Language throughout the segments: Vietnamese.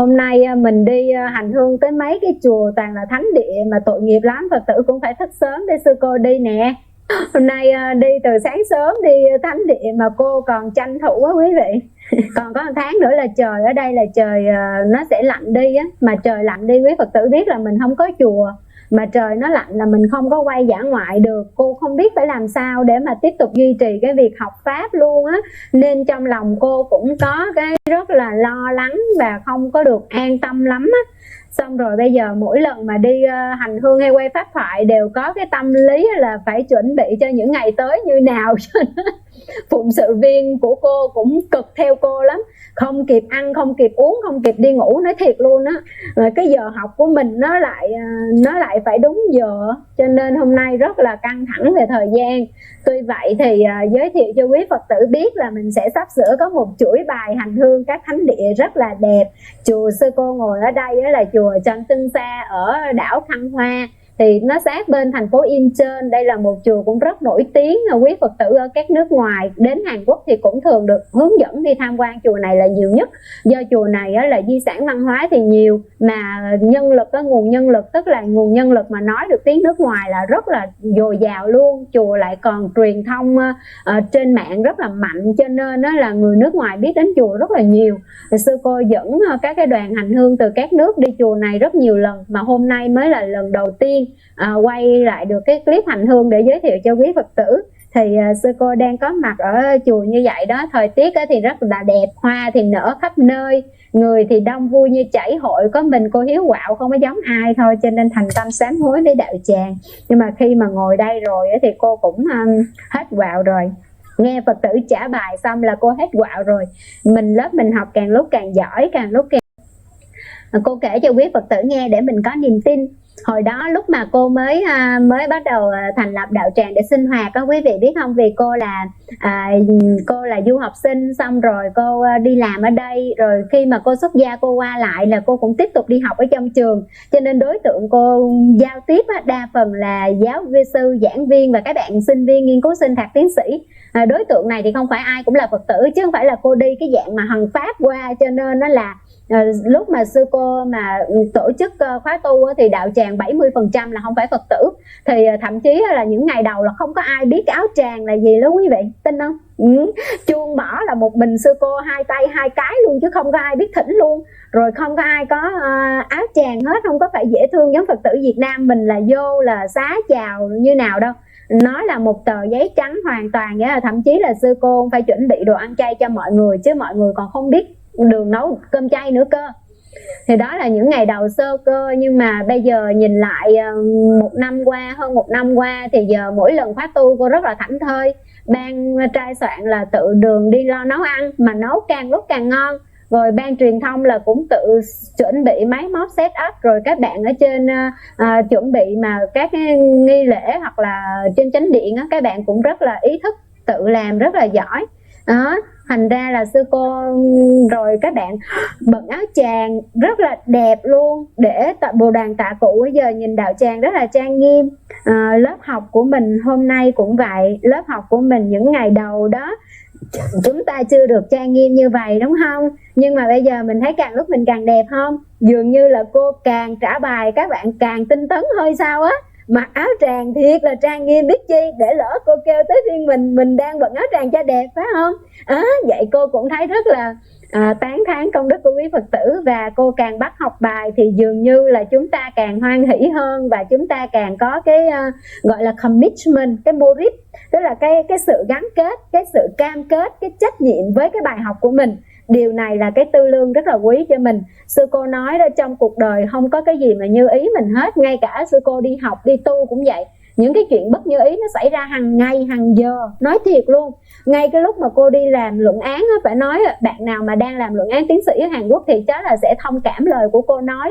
Hôm nay mình đi hành hương tới mấy cái chùa toàn là thánh địa mà tội nghiệp lắm, Phật tử cũng phải thức sớm để sư cô đi nè. Hôm nay đi từ sáng sớm đi thánh địa mà cô còn tranh thủ á quý vị. Còn có 1 tháng nữa là trời ở đây là trời nó sẽ lạnh đi á, mà trời lạnh đi quý Phật tử biết là mình không có chùa, mà trời nó lạnh là mình không có quay dã ngoại được. Cô không biết phải làm sao để mà tiếp tục duy trì cái việc học pháp luôn á, nên trong lòng cô cũng có cái rất là lo lắng và không có được an tâm lắm á. Xong rồi bây giờ mỗi lần mà đi hành hương hay quay pháp thoại đều có cái tâm lý là phải chuẩn bị cho những ngày tới như nào. Phụng sự viên của cô cũng cực theo cô lắm, không kịp ăn, không kịp uống, không kịp đi ngủ, nói thiệt luôn á. Rồi cái giờ học của mình nó lại phải đúng giờ, cho nên hôm nay rất là căng thẳng về thời gian. Tuy vậy thì giới thiệu cho quý Phật tử biết là mình sẽ sắp sửa có một chuỗi bài hành hương các thánh địa rất là đẹp. Chùa sư cô ngồi ở đây là chùa Trần Tinh Sa ở đảo Thăng Hoa, thì nó sát bên thành phố Incheon. Đây là một chùa cũng rất nổi tiếng, quý Phật tử ở các nước ngoài đến Hàn Quốc thì cũng thường được hướng dẫn đi tham quan chùa này là nhiều nhất. Do chùa này là di sản văn hóa thì nhiều, mà nhân lực, nguồn nhân lực, tức là nguồn nhân lực mà nói được tiếng nước ngoài là rất là dồi dào luôn. Chùa lại còn truyền thông trên mạng rất là mạnh, cho nên là người nước ngoài biết đến chùa rất là nhiều. Sư cô dẫn các cái đoàn hành hương từ các nước đi chùa này rất nhiều lần, mà hôm nay mới là lần đầu tiên quay lại được cái clip hành hương để giới thiệu cho quý Phật tử. Thì sư cô đang có mặt ở chùa như vậy đó. Thời tiết thì rất là đẹp, hoa thì nở khắp nơi, người thì đông vui như chảy hội. Có mình cô hiếu quạo không có giống ai thôi, cho nên thành tâm sám hối với đạo tràng. Nhưng mà khi mà ngồi đây rồi thì cô cũng hết quạo rồi. Nghe Phật tử trả bài xong là cô hết quạo rồi. Lớp mình học càng lúc càng giỏi, càng lúc càng... Cô kể cho quý Phật tử nghe để mình có niềm tin. Hồi đó lúc mà cô mới bắt đầu thành lập đạo tràng để sinh hoạt có quý vị biết không, vì cô là du học sinh, xong rồi cô đi làm ở đây, rồi khi mà cô xuất gia cô qua lại là cô cũng tiếp tục đi học ở trong trường, cho nên đối tượng cô giao tiếp đa phần là giáo viên sư, giảng viên và các bạn sinh viên nghiên cứu sinh, thạc tiến sĩ. Đối tượng này thì không phải ai cũng là Phật tử, chứ không phải là cô đi cái dạng mà hằng pháp qua, cho nên nó là lúc mà sư cô mà tổ chức khóa tu thì đạo tràng 70% là không phải Phật tử. Thì thậm chí là những ngày đầu là không có ai biết cái áo tràng là gì đó quý vị, tin không? Chuông bỏ là một mình sư cô 2 tay 2 cái luôn, chứ không có ai biết thỉnh luôn. Rồi không có ai có áo tràng hết, không có phải dễ thương giống Phật tử Việt Nam mình là vô là xá chào như nào đâu. Nó là một tờ giấy trắng hoàn toàn, nghĩa là thậm chí là sư cô phải chuẩn bị đồ ăn chay cho mọi người, chứ mọi người còn không biết đường nấu cơm chay nữa cơ. Thì đó là những ngày đầu sơ cơ. Nhưng mà bây giờ nhìn lại hơn một năm qua thì giờ mỗi lần khóa tu cô rất là thảnh thơi. Ban trai soạn là tự đường đi lo nấu ăn, mà nấu càng lúc càng ngon. Rồi ban truyền thông là cũng tự chuẩn bị máy móc set up, rồi các bạn ở trên chuẩn bị mà các cái nghi lễ hoặc là trên chánh điện các bạn cũng rất là ý thức, tự làm rất là giỏi đó. Thành ra là sư cô, rồi các bạn bận áo tràng rất là đẹp luôn, để Bồ Đàn Tạ Cụ. Bây giờ nhìn đạo tràng rất là trang nghiêm. Lớp học của mình hôm nay cũng vậy. Lớp học của mình những ngày đầu đó chúng ta chưa được trang nghiêm như vậy đúng không? Nhưng mà bây giờ mình thấy càng lúc mình càng đẹp không? Dường như là cô càng trả bài các bạn càng tinh tấn hơi sao á. Mặc áo tràng thiệt là trang nghiêm biết chi, để lỡ cô kêu tới riêng mình đang bận áo tràng cho đẹp, phải không? Vậy cô cũng thấy rất là tán thán công đức của quý Phật tử. Và cô càng bắt học bài thì dường như là chúng ta càng hoan hỷ hơn, và chúng ta càng có cái gọi là commitment, cái motive, tức là cái sự gắn kết, cái sự cam kết, cái trách nhiệm với cái bài học của mình. Điều này là cái tư lương rất là quý cho mình. Sư cô nói đó, trong cuộc đời không có cái gì mà như ý mình hết. Ngay cả sư cô đi học, đi tu cũng vậy. Những cái chuyện bất như ý nó xảy ra hàng ngày, hàng giờ. Nói thiệt luôn. Ngay cái lúc mà cô đi làm luận án, phải nói bạn nào mà đang làm luận án tiến sĩ ở Hàn Quốc thì chắc là sẽ thông cảm lời của cô nói.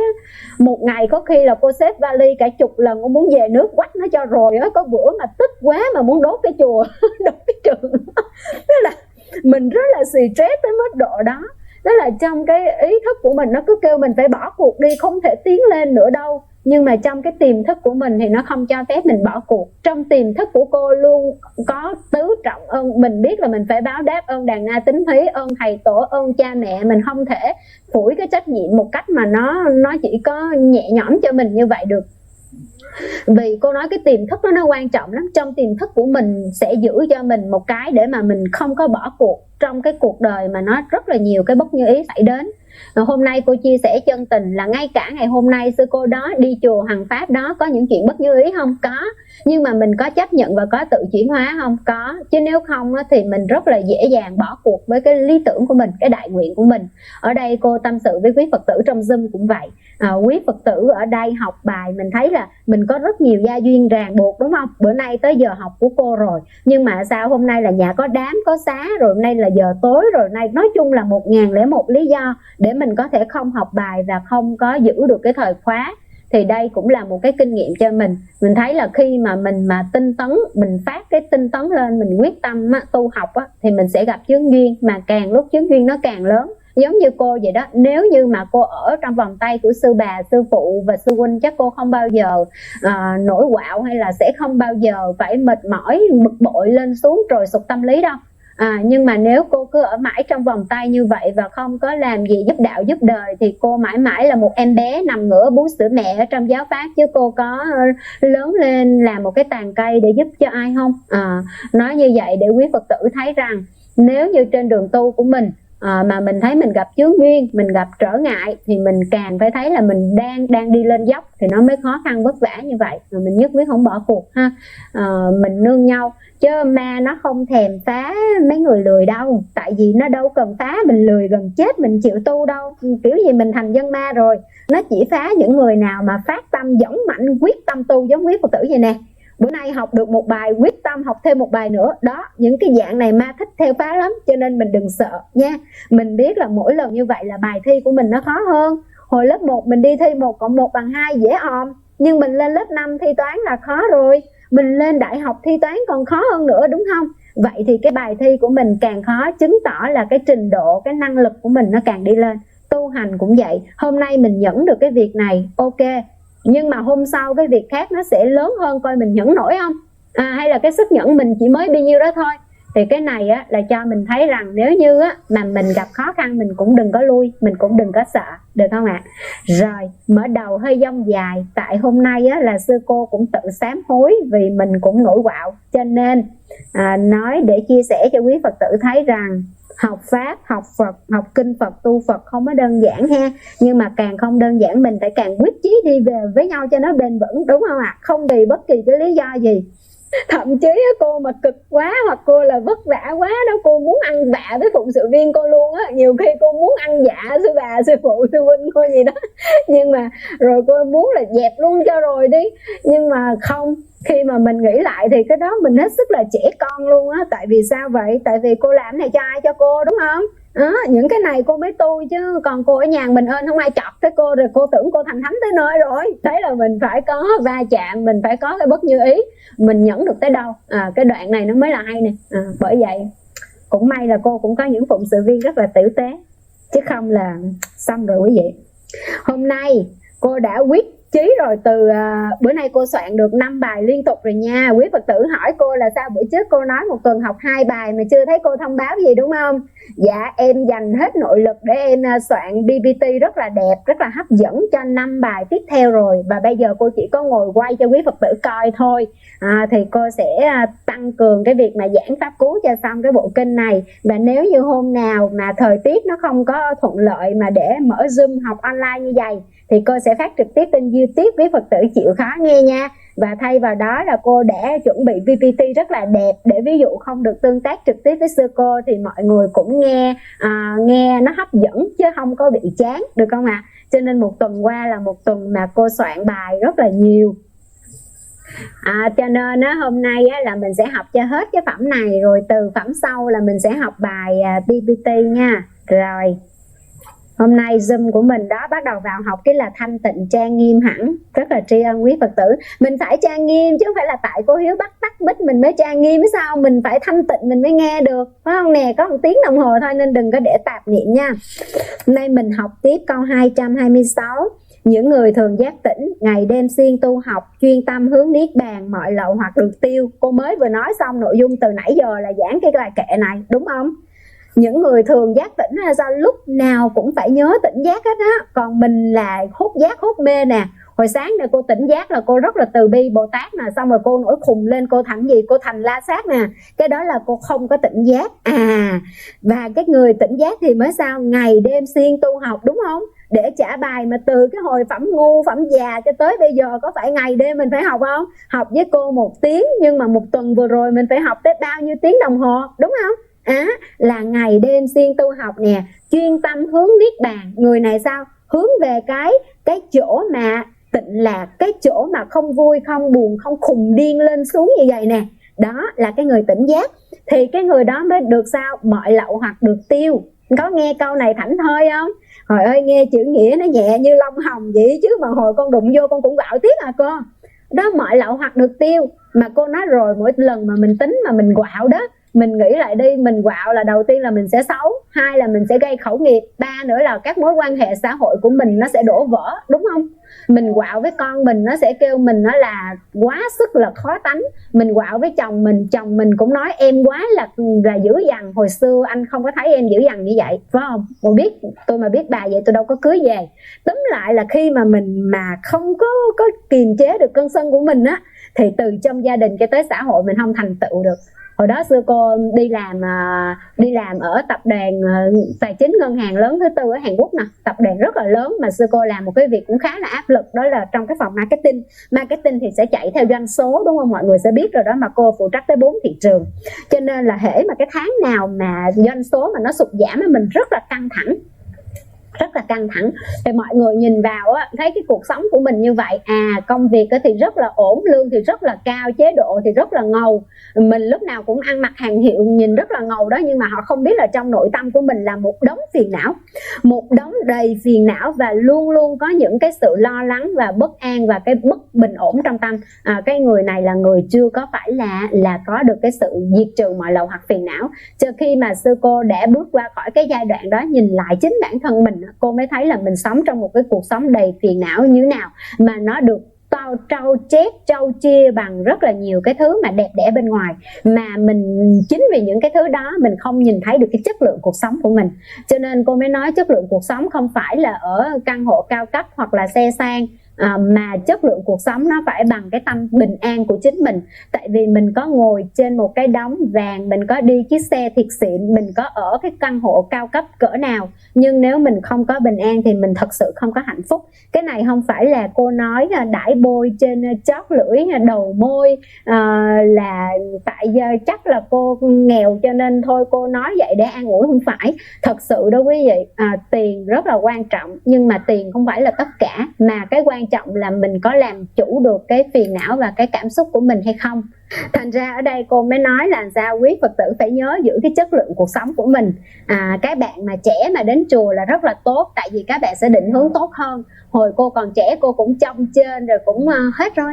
Một ngày có khi là cô xếp vali cả chục lần, cô muốn về nước quách nó cho rồi. Có bữa mà tức quá mà muốn đốt cái chùa, đốt cái trường. Tức là mình rất là stress tới mức độ đó. Đó là trong cái ý thức của mình nó cứ kêu mình phải bỏ cuộc đi, không thể tiến lên nữa đâu. nhưng mà trong cái tiềm thức của mình thì nó không cho phép mình bỏ cuộc. Trong tiềm thức của cô luôn có tứ trọng ơn. Mình biết là mình phải báo đáp ơn đàn na tính thí, ơn thầy tổ, ơn cha mẹ. Mình không thể phủi cái trách nhiệm một cách mà nó chỉ có nhẹ nhõm cho mình như vậy được. Vì cô nói cái tiềm thức nó quan trọng lắm. Trong tiềm thức của mình sẽ giữ cho mình một cái để mà mình không có bỏ cuộc trong cái cuộc đời mà nó rất là nhiều cái bất như ý xảy đến. Hôm nay cô chia sẻ chân tình là ngay cả ngày hôm nay sư cô đó đi chùa Hằng Pháp đó có những chuyện bất như ý không? Có. Nhưng mà mình có chấp nhận và có tự chuyển hóa không? Có. Chứ nếu không thì mình rất là dễ dàng bỏ cuộc với cái lý tưởng của mình, cái đại nguyện của mình. Ở đây cô tâm sự với quý Phật tử trong Zoom cũng vậy. Quý Phật tử ở đây học bài mình thấy là mình có rất nhiều gia duyên ràng buộc, đúng không? Bữa nay tới giờ học của cô rồi, nhưng mà sao hôm nay là nhà có đám có xá rồi, hôm nay là giờ tối rồi, nay nói chung là 1001 lý do để mình có thể không học bài và không có giữ được cái thời khóa. Thì đây cũng là một cái kinh nghiệm cho mình. Mình thấy là khi mà mình mà tinh tấn, mình phát cái tinh tấn lên, mình quyết tâm tu học thì mình sẽ gặp chướng duyên, mà càng lúc chướng duyên nó càng lớn. Giống như cô vậy đó, nếu như mà cô ở trong vòng tay của sư bà, sư phụ và sư huynh, chắc cô không bao giờ nổi quạo hay là sẽ không bao giờ phải mệt mỏi, bực bội lên xuống rồi sụt tâm lý đâu. Nhưng mà nếu cô cứ ở mãi trong vòng tay như vậy và không có làm gì giúp đạo giúp đời thì cô mãi mãi là một em bé nằm ngửa bú sữa mẹ ở trong giáo pháp, chứ cô có lớn lên làm một cái tàn cây để giúp cho ai không? Nói như vậy để quý Phật tử thấy rằng nếu như trên đường tu của mình mà mình thấy mình gặp chướng duyên, mình gặp trở ngại thì mình càng phải thấy là mình đang đi lên dốc thì nó mới khó khăn vất vả như vậy. Mình nhất quyết không bỏ cuộc ha. Mình nương nhau, chứ ma nó không thèm phá mấy người lười đâu, tại vì nó đâu cần phá mình lười gần chết mình chịu tu đâu. Kiểu gì mình thành dân ma rồi, nó chỉ phá những người nào mà phát tâm dũng mạnh quyết tâm tu, giống quý Phật tử vậy nè. Bữa nay học được một bài, quyết tâm học thêm một bài nữa đó. Những cái dạng này ma thích theo phá lắm, cho nên mình đừng sợ nha. Mình biết là mỗi lần như vậy là bài thi của mình nó khó hơn. Hồi lớp 1 mình đi thi 1 cộng 1 bằng 2 dễ òm, nhưng mình lên lớp 5 thi toán là khó rồi, mình lên đại học thi toán còn khó hơn nữa, đúng không? Vậy thì cái bài thi của mình càng khó, chứng tỏ là cái trình độ, cái năng lực của mình nó càng đi lên. Tu hành cũng vậy. Hôm nay mình nhẫn được cái việc này, ok, nhưng mà hôm sau cái việc khác nó sẽ lớn hơn, coi mình nhẫn nổi không? Hay là cái sức nhẫn mình chỉ mới bao nhiêu đó thôi. Thì cái này là cho mình thấy rằng nếu như mà mình gặp khó khăn mình cũng đừng có lui, mình cũng đừng có sợ, được không ạ? Rồi, mở đầu hơi dông dài, tại hôm nay là sư cô cũng tự sám hối vì mình cũng nổi quạo, cho nên nói để chia sẻ cho quý Phật tử thấy rằng học Pháp, học Phật, học Kinh Phật, tu Phật không có đơn giản ha. Nhưng mà càng không đơn giản mình phải càng quyết chí đi về với nhau cho nó bền vững, đúng không ạ? Không vì bất kỳ cái lý do gì. Thậm chí cô mà cực quá hoặc cô là vất vả quá đó, cô muốn ăn vạ với phụng sự viên cô luôn á. Nhiều khi cô muốn ăn dạ sư bà, sư phụ, sư huynh cô gì đó, nhưng mà rồi cô muốn là dẹp luôn cho rồi đi. Nhưng mà không, khi mà mình nghĩ lại thì cái đó mình hết sức là trẻ con luôn á. Tại vì sao vậy? Tại vì cô làm này cho ai? Cho cô, đúng không? Những cái này cô mới tu, chứ còn cô ở nhà mình ơn không ai chọc tới cô rồi cô tưởng cô thành thánh tới nơi rồi. Thế là mình phải có va chạm, mình phải có cái bất như ý, mình nhẫn được tới đâu. Cái đoạn này nó mới là hay nè. Bởi vậy cũng may là cô cũng có những phụng sự viên rất là tử tế, chứ không là xong rồi quý vị. Hôm nay cô đã quyết chí rồi, từ bữa nay cô soạn được 5 bài liên tục rồi nha. Quý Phật tử hỏi cô là sao bữa trước cô nói một tuần học 2 bài mà chưa thấy cô thông báo gì, đúng không? Dạ em dành hết nội lực để em soạn PPT rất là đẹp, rất là hấp dẫn cho 5 bài tiếp theo rồi. Và bây giờ cô chỉ có ngồi quay cho quý Phật tử coi thôi. Thì cô sẽ tăng cường cái việc mà giảng pháp cứu cho xong cái bộ kinh này. Và nếu như hôm nào mà thời tiết nó không có thuận lợi mà để mở Zoom học online như vậy thì cô sẽ phát trực tiếp trên YouTube, quý Phật tử chịu khó nghe nha. Và thay vào đó là cô đã chuẩn bị PPT rất là đẹp, để ví dụ không được tương tác trực tiếp với sư cô thì mọi người cũng nghe nó hấp dẫn chứ không có bị chán, được không ạ? Cho nên một tuần qua là một tuần mà cô soạn bài rất là nhiều. Cho nên hôm nay là mình sẽ học cho hết cái phẩm này, rồi từ phẩm sau là mình sẽ học bài PPT nha. Rồi hôm nay Zoom của mình đó bắt đầu vào học cái là thanh tịnh trang nghiêm hẳn. Rất là tri ân quý Phật tử. Mình phải trang nghiêm chứ không phải là tại cô Hiếu bắt tắt mic mình mới trang nghiêm, sao? Mình phải thanh tịnh mình mới nghe được, phải không nè? Có 1 tiếng đồng hồ thôi nên đừng có để tạp niệm nha. Hôm nay mình học tiếp câu 226. Những người thường giác tỉnh, ngày đêm siêng tu học, chuyên tâm hướng niết bàn, mọi lậu hoặc được tiêu. Cô mới vừa nói xong nội dung từ nãy giờ là giảng cái bài kệ này, đúng không? Những người thường giác tỉnh là sao? Lúc nào cũng phải nhớ tỉnh giác hết á. Còn mình là hút giác hút mê nè. Hồi sáng này cô tỉnh giác là cô rất là từ bi Bồ Tát nè, xong rồi cô nổi khùng lên, cô thành gì? Cô thành La Sát nè. Cái đó là cô không có tỉnh giác. Và cái người tỉnh giác thì mới sao? Ngày đêm siêng tu học, đúng không? Để trả bài mà từ cái hồi phẩm ngu, phẩm già cho tới bây giờ có phải ngày đêm mình phải học không? Học với cô 1 tiếng, nhưng mà 1 tuần vừa rồi mình phải học tới bao nhiêu tiếng đồng hồ, đúng không? Là ngày đêm siêng tu học nè, chuyên tâm hướng niết bàn. Người này sao? Hướng về cái chỗ mà tịnh lạc, cái chỗ mà không vui, không buồn, không khùng điên lên xuống như vậy nè. Đó là cái người tỉnh giác. Thì cái người đó mới được sao? Mọi lậu hoặc được tiêu. Có nghe câu này thảnh thơi không? Hồi ơi, nghe chữ nghĩa nó nhẹ như lông hồng vậy chứ mà hồi con đụng vô con cũng gạo tiếc cô. Đó, mọi lậu hoặc được tiêu. Mà cô nói rồi, mỗi lần mà mình tính mà mình quạo đó, mình nghĩ lại đi, mình quạo là đầu tiên là mình sẽ xấu, 2 là mình sẽ gây khẩu nghiệp, 3 nữa là các mối quan hệ xã hội của mình nó sẽ đổ vỡ, đúng không? Mình quạo với con mình, nó sẽ kêu mình nó là quá sức là khó tánh. Mình quạo với chồng mình cũng nói em quá là dữ dằn, hồi xưa anh không có thấy em dữ dằn như vậy, phải không? Tôi mà biết bà vậy tôi đâu có cưới về. Túm lại là khi mà mình mà không có kiềm chế được cơn sân của mình á, thì từ trong gia đình cho tới xã hội mình không thành tựu được. Hồi đó xưa cô đi làm ở tập đoàn tài chính ngân hàng lớn thứ 4 ở Hàn Quốc nè, tập đoàn rất là lớn, mà xưa cô làm một cái việc cũng khá là áp lực, đó là trong cái phòng marketing thì sẽ chạy theo doanh số, đúng không? Mọi người sẽ biết rồi đó, mà cô phụ trách tới 4 thị trường, cho nên là hễ mà cái tháng nào mà doanh số mà nó sụt giảm mình rất là căng thẳng. Thì mọi người nhìn vào á, thấy cái cuộc sống của mình như vậy, công việc thì rất là ổn, lương thì rất là cao, chế độ thì rất là ngầu, mình lúc nào cũng ăn mặc hàng hiệu nhìn rất là ngầu đó, nhưng mà họ không biết là trong nội tâm của mình là một đống phiền não, một đống đầy phiền não, và luôn luôn có những cái sự lo lắng và bất an và cái bất bình ổn trong tâm. Cái người này là người chưa có phải là có được cái sự diệt trừ mọi lậu hoặc phiền não. Cho khi mà sư cô đã bước qua khỏi cái giai đoạn đó, nhìn lại chính bản thân mình, cô mới thấy là mình sống trong một cái cuộc sống đầy phiền não như nào, mà nó được trau chia bằng rất là nhiều cái thứ mà đẹp đẽ bên ngoài, mà mình chính vì những cái thứ đó mình không nhìn thấy được cái chất lượng cuộc sống của mình. Cho nên cô mới nói chất lượng cuộc sống không phải là ở căn hộ cao cấp hoặc là xe sang, mà chất lượng cuộc sống nó phải bằng cái tâm bình an của chính mình. Tại vì mình có ngồi trên một cái đống vàng, mình có đi chiếc xe thiệt xịn, mình có ở cái căn hộ cao cấp cỡ nào, nhưng nếu mình không có bình an thì mình thật sự không có hạnh phúc. Cái này không phải là cô nói đãi bôi trên chót lưỡi đầu môi, là tại chắc là cô nghèo cho nên thôi cô nói vậy để an ủi, không phải. Thật sự đó quý vị, tiền rất là quan trọng, nhưng mà tiền không phải là tất cả, mà cái quan trọng là mình có làm chủ được cái phiền não và cái cảm xúc của mình hay không. Thành ra ở đây cô mới nói là sao quý Phật tử phải nhớ giữ cái chất lượng cuộc sống của mình. Các bạn mà trẻ mà đến chùa là rất là tốt, tại vì các bạn sẽ định hướng tốt hơn. Hồi cô còn trẻ cô cũng trông trên rồi cũng hết rồi,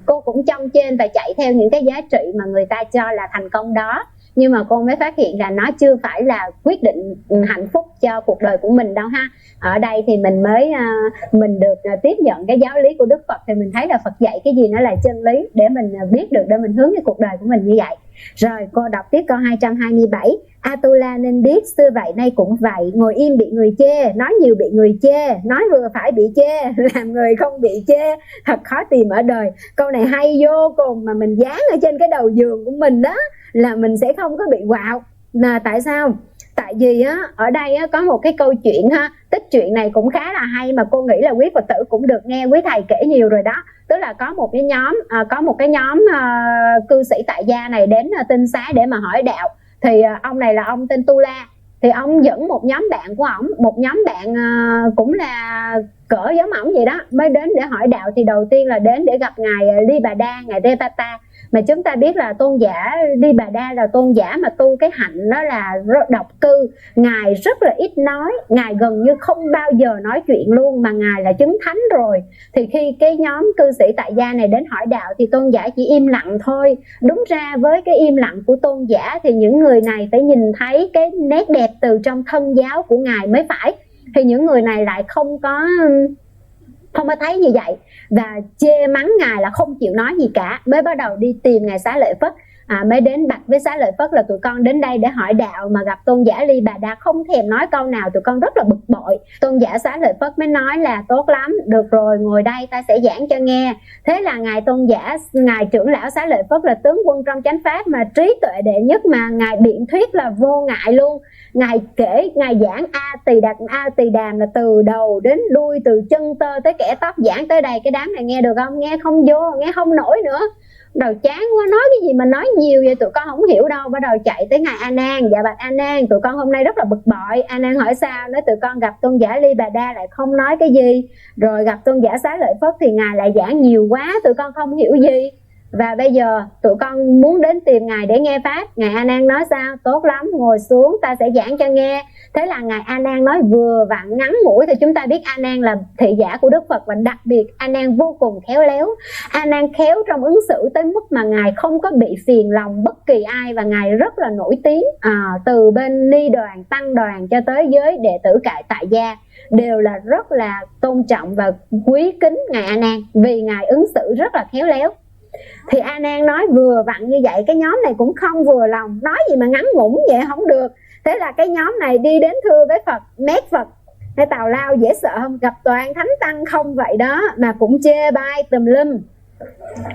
cô cũng trông trên và chạy theo những cái giá trị mà người ta cho là thành công đó, nhưng mà cô mới phát hiện là nó chưa phải là quyết định hạnh phúc cho cuộc đời của mình đâu ha. Ở đây thì mình được tiếp nhận cái giáo lý của Đức Phật, thì mình thấy là Phật dạy cái gì nó là chân lý để mình biết được, để mình hướng cái cuộc đời của mình như vậy. Rồi cô đọc tiếp câu 227. Atula nên biết xưa vậy nay cũng vậy, ngồi im bị người chê, nói nhiều bị người chê, nói vừa phải bị chê, làm người không bị chê thật khó tìm ở đời. Câu này hay vô cùng, mà mình dán ở trên cái đầu giường của mình đó là mình sẽ không có bị quạo. Mà tại sao? Tại vì ở đây có một cái câu chuyện tích chuyện này cũng khá là hay, mà cô nghĩ là quý Phật tử cũng được nghe quý thầy kể nhiều rồi đó. Tức là có một cái nhóm cư sĩ tại gia này đến tinh xá để mà hỏi đạo. Thì ông này là ông tên Tu La, thì ông dẫn một nhóm bạn của ổng, một nhóm bạn cũng là cỡ giống ổng vậy đó, mới đến để hỏi đạo. Thì đầu tiên là đến để gặp ngài Di Bà Đa, ngài Retata. Mà chúng ta biết là tôn giả Di Bà Đa là tôn giả mà tu cái hạnh đó là độc cư. Ngài rất là ít nói, ngài gần như không bao giờ nói chuyện luôn, mà ngài là chứng thánh rồi. Thì khi cái nhóm cư sĩ tại gia này đến hỏi đạo thì tôn giả chỉ im lặng thôi. Đúng ra với cái im lặng của tôn giả thì những người này phải nhìn thấy cái nét đẹp từ trong thân giáo của ngài mới phải. Thì những người này lại không có không có thấy như vậy, và chê mắng Ngài là không chịu nói gì cả. Mới bắt đầu đi tìm Ngài Xá Lợi Phất, mới đến bạch với Xá Lợi Phất là tụi con đến đây để hỏi đạo, mà gặp tôn giả Ly Bà Đa không thèm nói câu nào, tụi con rất là bực bội. Tôn giả Xá Lợi Phất mới nói là tốt lắm, được rồi, ngồi đây ta sẽ giảng cho nghe. Thế là ngài trưởng lão Xá Lợi Phất là tướng quân trong chánh pháp mà trí tuệ đệ nhất, mà ngài biện thuyết là vô ngại luôn. Ngài kể, ngài giảng A Tỳ Đàm là từ đầu đến đuôi, từ chân tơ tới kẻ tóc, giảng tới đây. Cái đám này nghe được không? Nghe không vô, nghe không nổi nữa. Đầu chán quá, nói cái gì mà nói nhiều vậy, tụi con không hiểu đâu. Bắt đầu chạy tới ngài A Nan. Dạ bạch A Nan, tụi con hôm nay rất là bực bội. A Nan hỏi sao? Nói tụi con gặp tôn giả Ly Bà Đa lại không nói cái gì, rồi gặp tôn giả Xá Lợi Phất thì ngài lại giảng nhiều quá, tụi con không hiểu gì. Và bây giờ tụi con muốn đến tìm ngài để nghe pháp. Ngài A Nan nói sao? Tốt lắm, ngồi xuống ta sẽ giảng cho nghe. Thế là ngài A Nan nói vừa vặn ngắn ngủi, thì chúng ta biết A Nan là thị giả của Đức Phật, và đặc biệt A Nan vô cùng khéo léo. A Nan khéo trong ứng xử tới mức mà ngài không có bị phiền lòng bất kỳ ai, và ngài rất là nổi tiếng. Từ bên ni đoàn, tăng đoàn cho tới giới đệ tử tại gia đều là rất là tôn trọng và quý kính ngài A Nan, vì ngài ứng xử rất là khéo léo. Thì A Nan nói vừa vặn như vậy, cái nhóm này cũng không vừa lòng, nói gì mà ngắn ngủn vậy không được. Thế là cái nhóm này đi đến thưa với Phật, mét Phật: cái tào lao dễ sợ không, gặp toàn thánh tăng không vậy đó mà cũng chê bai tùm lum.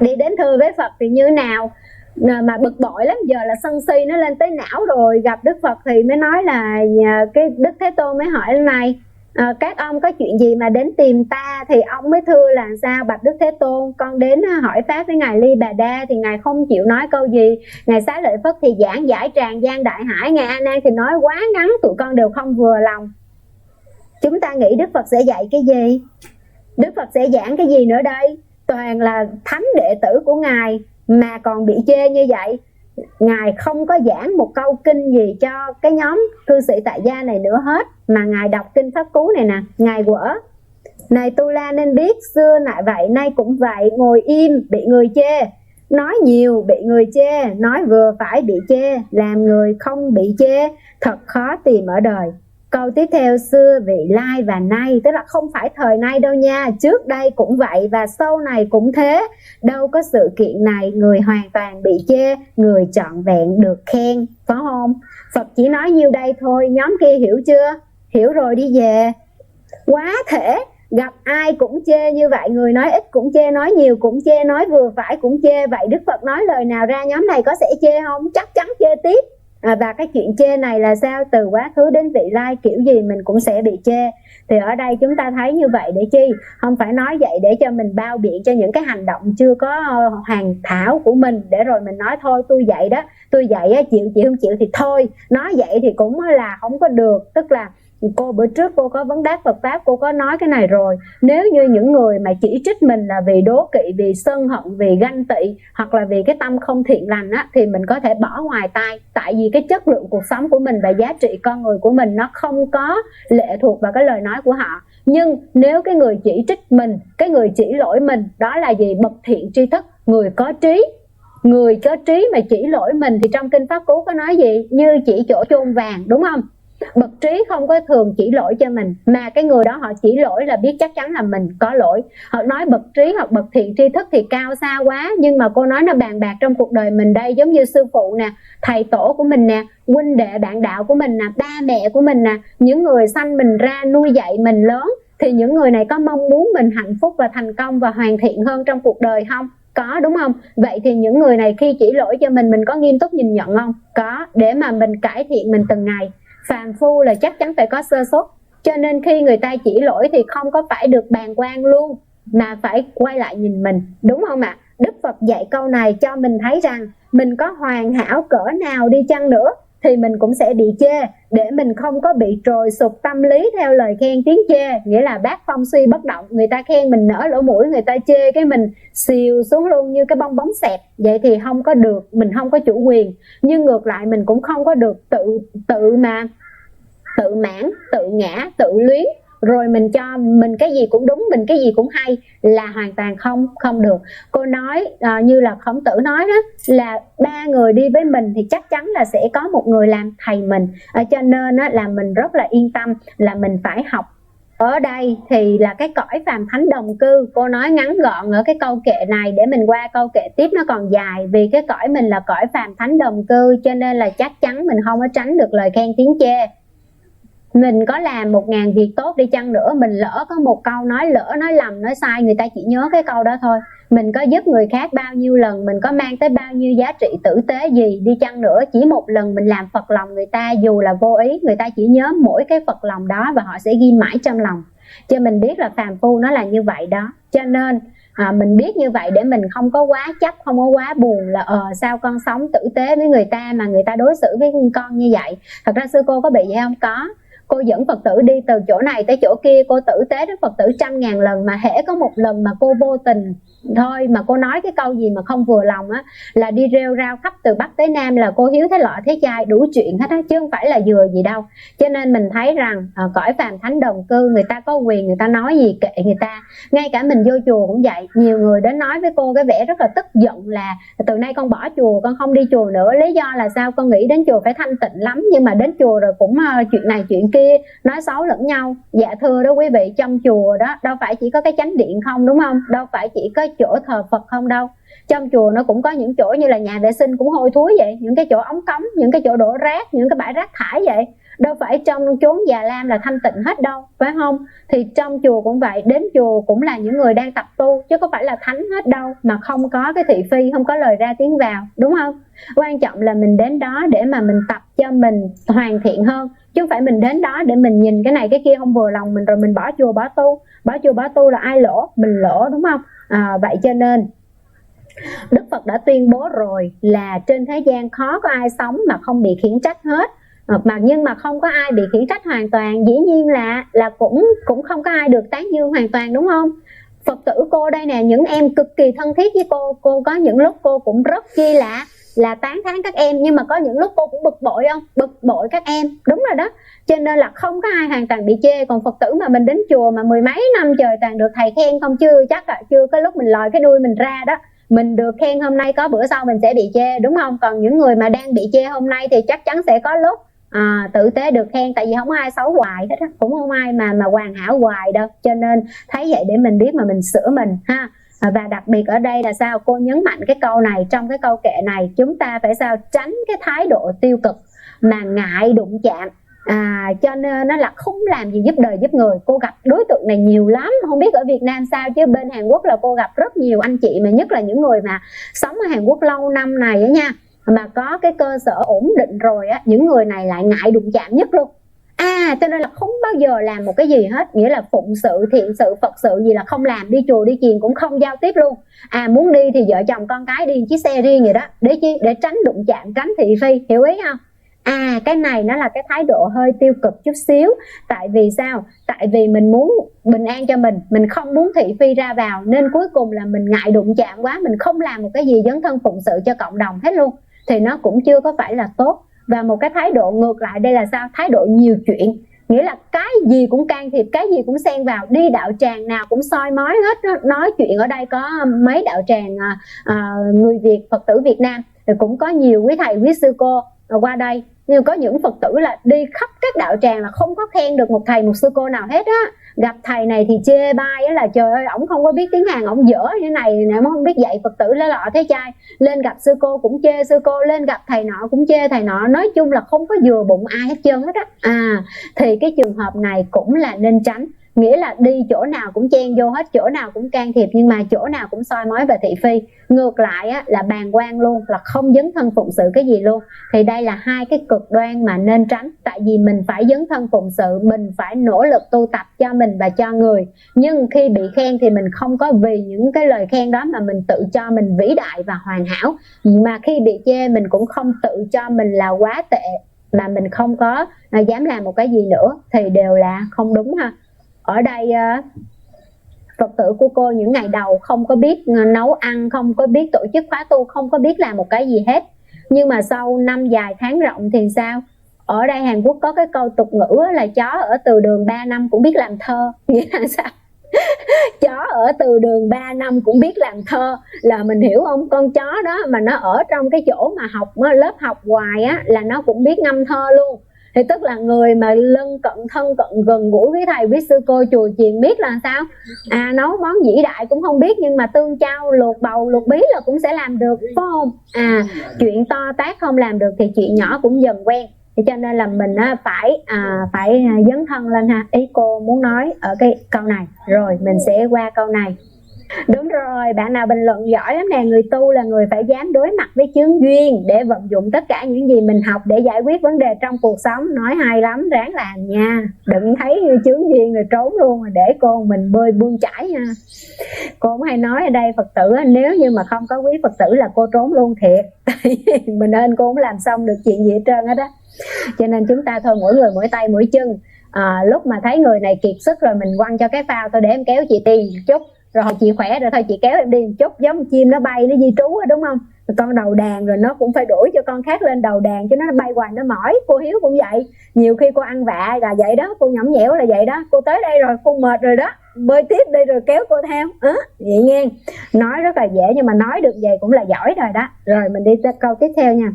Đi đến thưa với Phật thì như nào mà bực bội lắm, giờ là sân si nó lên tới não rồi. Gặp Đức Phật thì mới nói là cái Đức Thế Tôn mới hỏi này: các ông có chuyện gì mà đến tìm ta? Thì ông mới thưa là sao? Bạch Đức Thế Tôn, con đến hỏi pháp với ngài Ly Bà Đa thì ngài không chịu nói câu gì. Ngài Xá Lợi Phất thì giảng giải tràn gian đại hải, ngài A Nan thì nói quá ngắn, tụi con đều không vừa lòng. Chúng ta nghĩ Đức Phật sẽ dạy cái gì? Đức Phật sẽ giảng cái gì nữa đây? Toàn là thánh đệ tử của ngài mà còn bị chê như vậy. Ngài không có giảng một câu kinh gì cho cái nhóm cư sĩ tại gia này nữa hết, mà ngài đọc kinh Pháp Cú này nè. Ngài quở: này Tu La nên biết, xưa lại vậy nay cũng vậy, ngồi im bị người chê, nói nhiều bị người chê, nói vừa phải bị chê, làm người không bị chê thật khó tìm ở đời. Câu tiếp theo: xưa vị lai và nay, tức là không phải thời nay đâu nha, trước đây cũng vậy và sau này cũng thế. Đâu có sự kiện này người hoàn toàn bị chê, người trọn vẹn được khen, phải không? Phật chỉ nói nhiêu đây thôi, nhóm kia hiểu chưa? Hiểu rồi đi về. Quá thể, gặp ai cũng chê như vậy, người nói ít cũng chê, nói nhiều cũng chê, nói vừa phải cũng chê. Vậy Đức Phật nói lời nào ra nhóm này có sẽ chê không? Chắc chắn chê tiếp. Và cái chuyện chê này là sao? Từ quá khứ đến vị lai, kiểu gì mình cũng sẽ bị chê. Thì ở đây chúng ta thấy như vậy để chi? Không phải nói vậy để cho mình bao biện cho những cái hành động chưa có hoàn thảo của mình, để rồi mình nói thôi tôi vậy đó, tôi vậy chịu không chịu thì thôi. Nói vậy thì cũng là không có được. Tức là cô bữa trước cô có vấn đáp Phật pháp, cô có nói cái này rồi. Nếu như những người mà chỉ trích mình là vì đố kỵ, vì sân hận, vì ganh tị, hoặc là vì cái tâm không thiện lành á, thì mình có thể bỏ ngoài tai. Tại vì cái chất lượng cuộc sống của mình và giá trị con người của mình nó không có lệ thuộc vào cái lời nói của họ. Nhưng nếu cái người chỉ trích mình, cái người chỉ lỗi mình, đó là gì? Bậc thiện tri thức, người có trí. Người có trí mà chỉ lỗi mình thì trong kinh Pháp Cú có nói gì? Như chỉ chỗ chôn vàng, đúng không? Bậc trí không có thường chỉ lỗi cho mình, mà cái người đó họ chỉ lỗi là biết chắc chắn là mình có lỗi. Họ nói bậc trí hoặc bậc thiện tri thức thì cao xa quá, nhưng mà cô nói nó bàn bạc trong cuộc đời mình đây, giống như sư phụ nè, thầy tổ của mình nè, huynh đệ bạn đạo của mình nè, ba mẹ của mình nè, những người sanh mình ra nuôi dạy mình lớn, thì những người này có mong muốn mình hạnh phúc và thành công và hoàn thiện hơn trong cuộc đời không? Có, đúng không? Vậy thì những người này khi chỉ lỗi cho mình có nghiêm túc nhìn nhận không? Có, để mà mình cải thiện mình từng ngày. Phàm phu là chắc chắn phải có sơ suất, cho nên khi người ta chỉ lỗi thì không có phải được bàng quan luôn, mà phải quay lại nhìn mình, đúng không ạ? Đức Phật dạy câu này cho mình thấy rằng mình có hoàn hảo cỡ nào đi chăng nữa thì mình cũng sẽ bị chê, để mình không có bị trồi sụp tâm lý theo lời khen tiếng chê. Nghĩa là bát phong suy bất động, người ta khen mình nở lỗ mũi, người ta chê cái mình xìu xuống luôn như cái bong bóng xẹp. Vậy thì không có được, mình không có chủ quyền. Nhưng ngược lại mình cũng không có được tự mãn, tự ngã, tự luyến, rồi mình cho mình cái gì cũng đúng, mình cái gì cũng hay, là hoàn toàn không được. Cô nói như là Khổng Tử nói đó, là ba người đi với mình thì chắc chắn là sẽ có một người làm thầy mình. Cho nên là mình rất là yên tâm là mình phải học Ở đây thì là cái cõi phàm thánh đồng cư. Cô nói ngắn gọn ở cái câu kệ này để mình qua câu kệ tiếp nó còn dài. Vì cái cõi mình là cõi phàm thánh đồng cư, cho nên là chắc chắn mình không có tránh được lời khen tiếng chê. Mình có làm 1000 việc tốt đi chăng nữa, mình lỡ có một câu nói lỡ, nói lầm, nói sai, người ta chỉ nhớ cái câu đó thôi. Mình có giúp người khác bao nhiêu lần, mình có mang tới bao nhiêu giá trị tử tế gì đi chăng nữa, chỉ một lần mình làm phật lòng người ta, dù là vô ý, người ta chỉ nhớ mỗi cái phật lòng đó và họ sẽ ghi mãi trong lòng. Cho mình biết là phàm phu nó là như vậy đó. Cho nên mình biết như vậy để mình không có quá chấp, không có quá buồn là sao con sống tử tế với người ta mà người ta đối xử với con như vậy. Thật ra sư cô có bị vậy không? Có. Cô dẫn Phật tử đi từ chỗ này tới chỗ kia, cô tử tế với Phật tử 100.000 lần, mà hễ có một lần mà cô vô tình thôi mà cô nói cái câu gì mà không vừa lòng á, là đi rêu rao khắp từ Bắc tới Nam, là cô hiếu thế lọ thế chai đủ chuyện hết á, chứ không phải là vừa gì đâu. Cho nên mình thấy rằng cõi phàm thánh đồng cư, người ta có quyền người ta nói gì kệ người ta. Ngay cả mình vô chùa cũng vậy, nhiều người đến nói với cô cái vẻ rất là tức giận là từ nay con bỏ chùa, con không đi chùa nữa. Lý do là sao? Con nghĩ đến chùa phải thanh tịnh lắm, nhưng mà đến chùa rồi cũng chuyện này chuyện kia, nói xấu lẫn nhau. Dạ thưa đó quý vị, trong chùa đó đâu phải chỉ có cái chánh điện không, đúng không? Đâu phải chỉ có chỗ thờ Phật không đâu. Trong chùa nó cũng có những chỗ như là nhà vệ sinh cũng hôi thối vậy, những cái chỗ ống cống, những cái chỗ đổ rác, những cái bãi rác thải vậy. Đâu phải trong chốn già lam là thanh tịnh hết đâu, phải không? Thì trong chùa cũng vậy, đến chùa cũng là những người đang tập tu, chứ có phải là thánh hết đâu mà không có cái thị phi, không có lời ra tiếng vào, đúng không? Quan trọng là mình đến đó để mà mình tập cho mình hoàn thiện hơn, chứ không phải mình đến đó để mình nhìn cái này cái kia không vừa lòng mình rồi mình bỏ chùa bỏ tu. Bỏ chùa bỏ tu là ai lỗ? Mình lỗ, đúng không? Vậy cho nên Đức Phật đã tuyên bố rồi là trên thế gian khó có ai sống mà không bị khiển trách hết. Nhưng mà không có ai bị khiển trách hoàn toàn, dĩ nhiên là cũng không có ai được tán dương hoàn toàn, đúng không? Phật tử cô đây nè, những em cực kỳ thân thiết với cô có những lúc cô cũng rất chi là tán thán các em, nhưng mà có những lúc cô cũng bực bội không? Bực bội các em, đúng rồi đó. Cho nên là không có ai hoàn toàn bị chê. Còn Phật tử mà mình đến chùa mà 10 mấy năm trời toàn được thầy khen không, chưa có lúc mình lòi cái đuôi mình ra đó. Mình được khen hôm nay, có bữa sau mình sẽ bị chê, đúng không? Còn những người mà đang bị chê hôm nay thì chắc chắn sẽ có lúc tử tế được khen. Tại vì không ai xấu hoài hết á, cũng không ai mà hoàn hảo hoài đâu. Cho nên thấy vậy để mình biết mà mình sửa mình ha. Và đặc biệt ở đây là sao? Cô nhấn mạnh cái câu này, trong cái câu kệ này chúng ta phải sao? Tránh cái thái độ tiêu cực mà ngại đụng chạm. Cho nên nó là không làm gì giúp đời giúp người. Cô gặp đối tượng này nhiều lắm, không biết ở Việt Nam sao chứ bên Hàn Quốc là cô gặp rất nhiều anh chị, mà nhất là những người mà sống ở Hàn Quốc lâu năm này á nha, mà có cái cơ sở ổn định rồi á, những người này lại ngại đụng chạm nhất luôn. Cho nên là không bao giờ làm một cái gì hết, nghĩa là phụng sự, thiện sự, Phật sự gì là không làm, đi chùa đi chiền cũng không giao tiếp luôn. Muốn đi thì vợ chồng con cái đi chiếc xe riêng vậy đó, để chi? Để tránh đụng chạm, tránh thị phi, hiểu ý không? Cái này nó là cái thái độ hơi tiêu cực chút xíu. Tại vì sao? Tại vì mình muốn bình an cho mình không muốn thị phi ra vào, nên cuối cùng là mình ngại đụng chạm quá, mình không làm một cái gì dấn thân phụng sự cho cộng đồng hết luôn, thì nó cũng chưa có phải là tốt. Và một cái thái độ ngược lại đây là sao? Thái độ nhiều chuyện, nghĩa là cái gì cũng can thiệp, cái gì cũng xen vào, đi đạo tràng nào cũng soi mói hết. Nói chuyện ở đây có mấy đạo tràng người Việt, Phật tử Việt Nam, thì cũng có nhiều quý thầy quý sư cô qua đây, nhưng có những Phật tử là đi khắp các đạo tràng là không có khen được một thầy một sư cô nào hết á. Gặp thầy này thì chê bai á, là trời ơi ổng không có biết tiếng Hàn, ổng dở như này nè, không biết dạy Phật tử lấy lọ thế chai. Lên gặp sư cô cũng chê sư cô, lên gặp thầy nọ cũng chê thầy nọ. Nói chung là không có vừa bụng ai hết trơn hết á. Thì cái trường hợp này cũng là nên tránh. Nghĩa là đi chỗ nào cũng chen vô hết, chỗ nào cũng can thiệp, nhưng mà chỗ nào cũng soi mói về thị phi. Ngược lại á, là bàng quan luôn, là không dấn thân phụng sự cái gì luôn. Thì đây là hai cái cực đoan mà nên tránh. Tại vì mình phải dấn thân phụng sự, mình phải nỗ lực tu tập cho mình và cho người. Nhưng khi bị khen thì mình không có vì những cái lời khen đó mà mình tự cho mình vĩ đại và hoàn hảo. Mà khi bị chê mình cũng không tự cho mình là quá tệ, mà mình không có dám làm một cái gì nữa, thì đều là không đúng ha. Ở đây Phật tử của cô những ngày đầu không có biết nấu ăn, không có biết tổ chức khóa tu, không có biết làm một cái gì hết. Nhưng mà sau năm dài tháng rộng thì sao? Ở đây Hàn Quốc có cái câu tục ngữ là chó ở từ đường 3 năm cũng biết làm thơ. Nghĩa là sao? Chó ở từ đường 3 năm cũng biết làm thơ, là mình hiểu không? Con chó đó mà nó ở trong cái chỗ mà học lớp học hoài á, là nó cũng biết ngâm thơ luôn. Thì tức là người mà lân cận thân cận gần gũi với thầy biết sư cô chùa chiền biết là sao, nấu món vĩ đại cũng không biết nhưng mà tương chao luộc bầu luộc bí là cũng sẽ làm được, phải không? Chuyện to tát không làm được thì chuyện nhỏ cũng dần quen. Thì cho nên là mình phải dấn thân lên ha. Ý cô muốn nói ở cái câu này, rồi mình sẽ qua câu này. Đúng rồi, bạn nào bình luận giỏi lắm nè. Người tu là người phải dám đối mặt với chướng duyên để vận dụng tất cả những gì mình học để giải quyết vấn đề trong cuộc sống. Nói hay lắm, ráng làm nha. Đừng thấy chướng duyên rồi trốn luôn, rồi để cô mình bơi bươn chải nha. Cô cũng hay nói ở đây Phật tử nếu như mà không có quý Phật tử là cô trốn luôn thiệt. Tại vì mình nên cô cũng làm xong được chuyện gì hết trơn hết á. Cho nên chúng ta thôi, mỗi người mỗi tay mỗi chân. Lúc mà thấy người này kiệt sức rồi mình quăng cho cái phao, thôi để em kéo chị Tiên chút, rồi chị khỏe rồi thôi chị kéo em đi một chút, giống chim nó bay nó di trú đúng không? Con đầu đàn rồi nó cũng phải đuổi cho con khác lên đầu đàn chứ nó bay hoài nó mỏi. Cô Hiếu cũng vậy, nhiều khi cô ăn vạ là vậy đó, cô nhõng nhẽo là vậy đó. Cô tới đây rồi cô mệt rồi đó, bơi tiếp đi rồi kéo cô theo vậy nghe. Nói rất là dễ nhưng mà nói được vậy cũng là giỏi rồi đó. Rồi mình đi tới câu tiếp theo nha.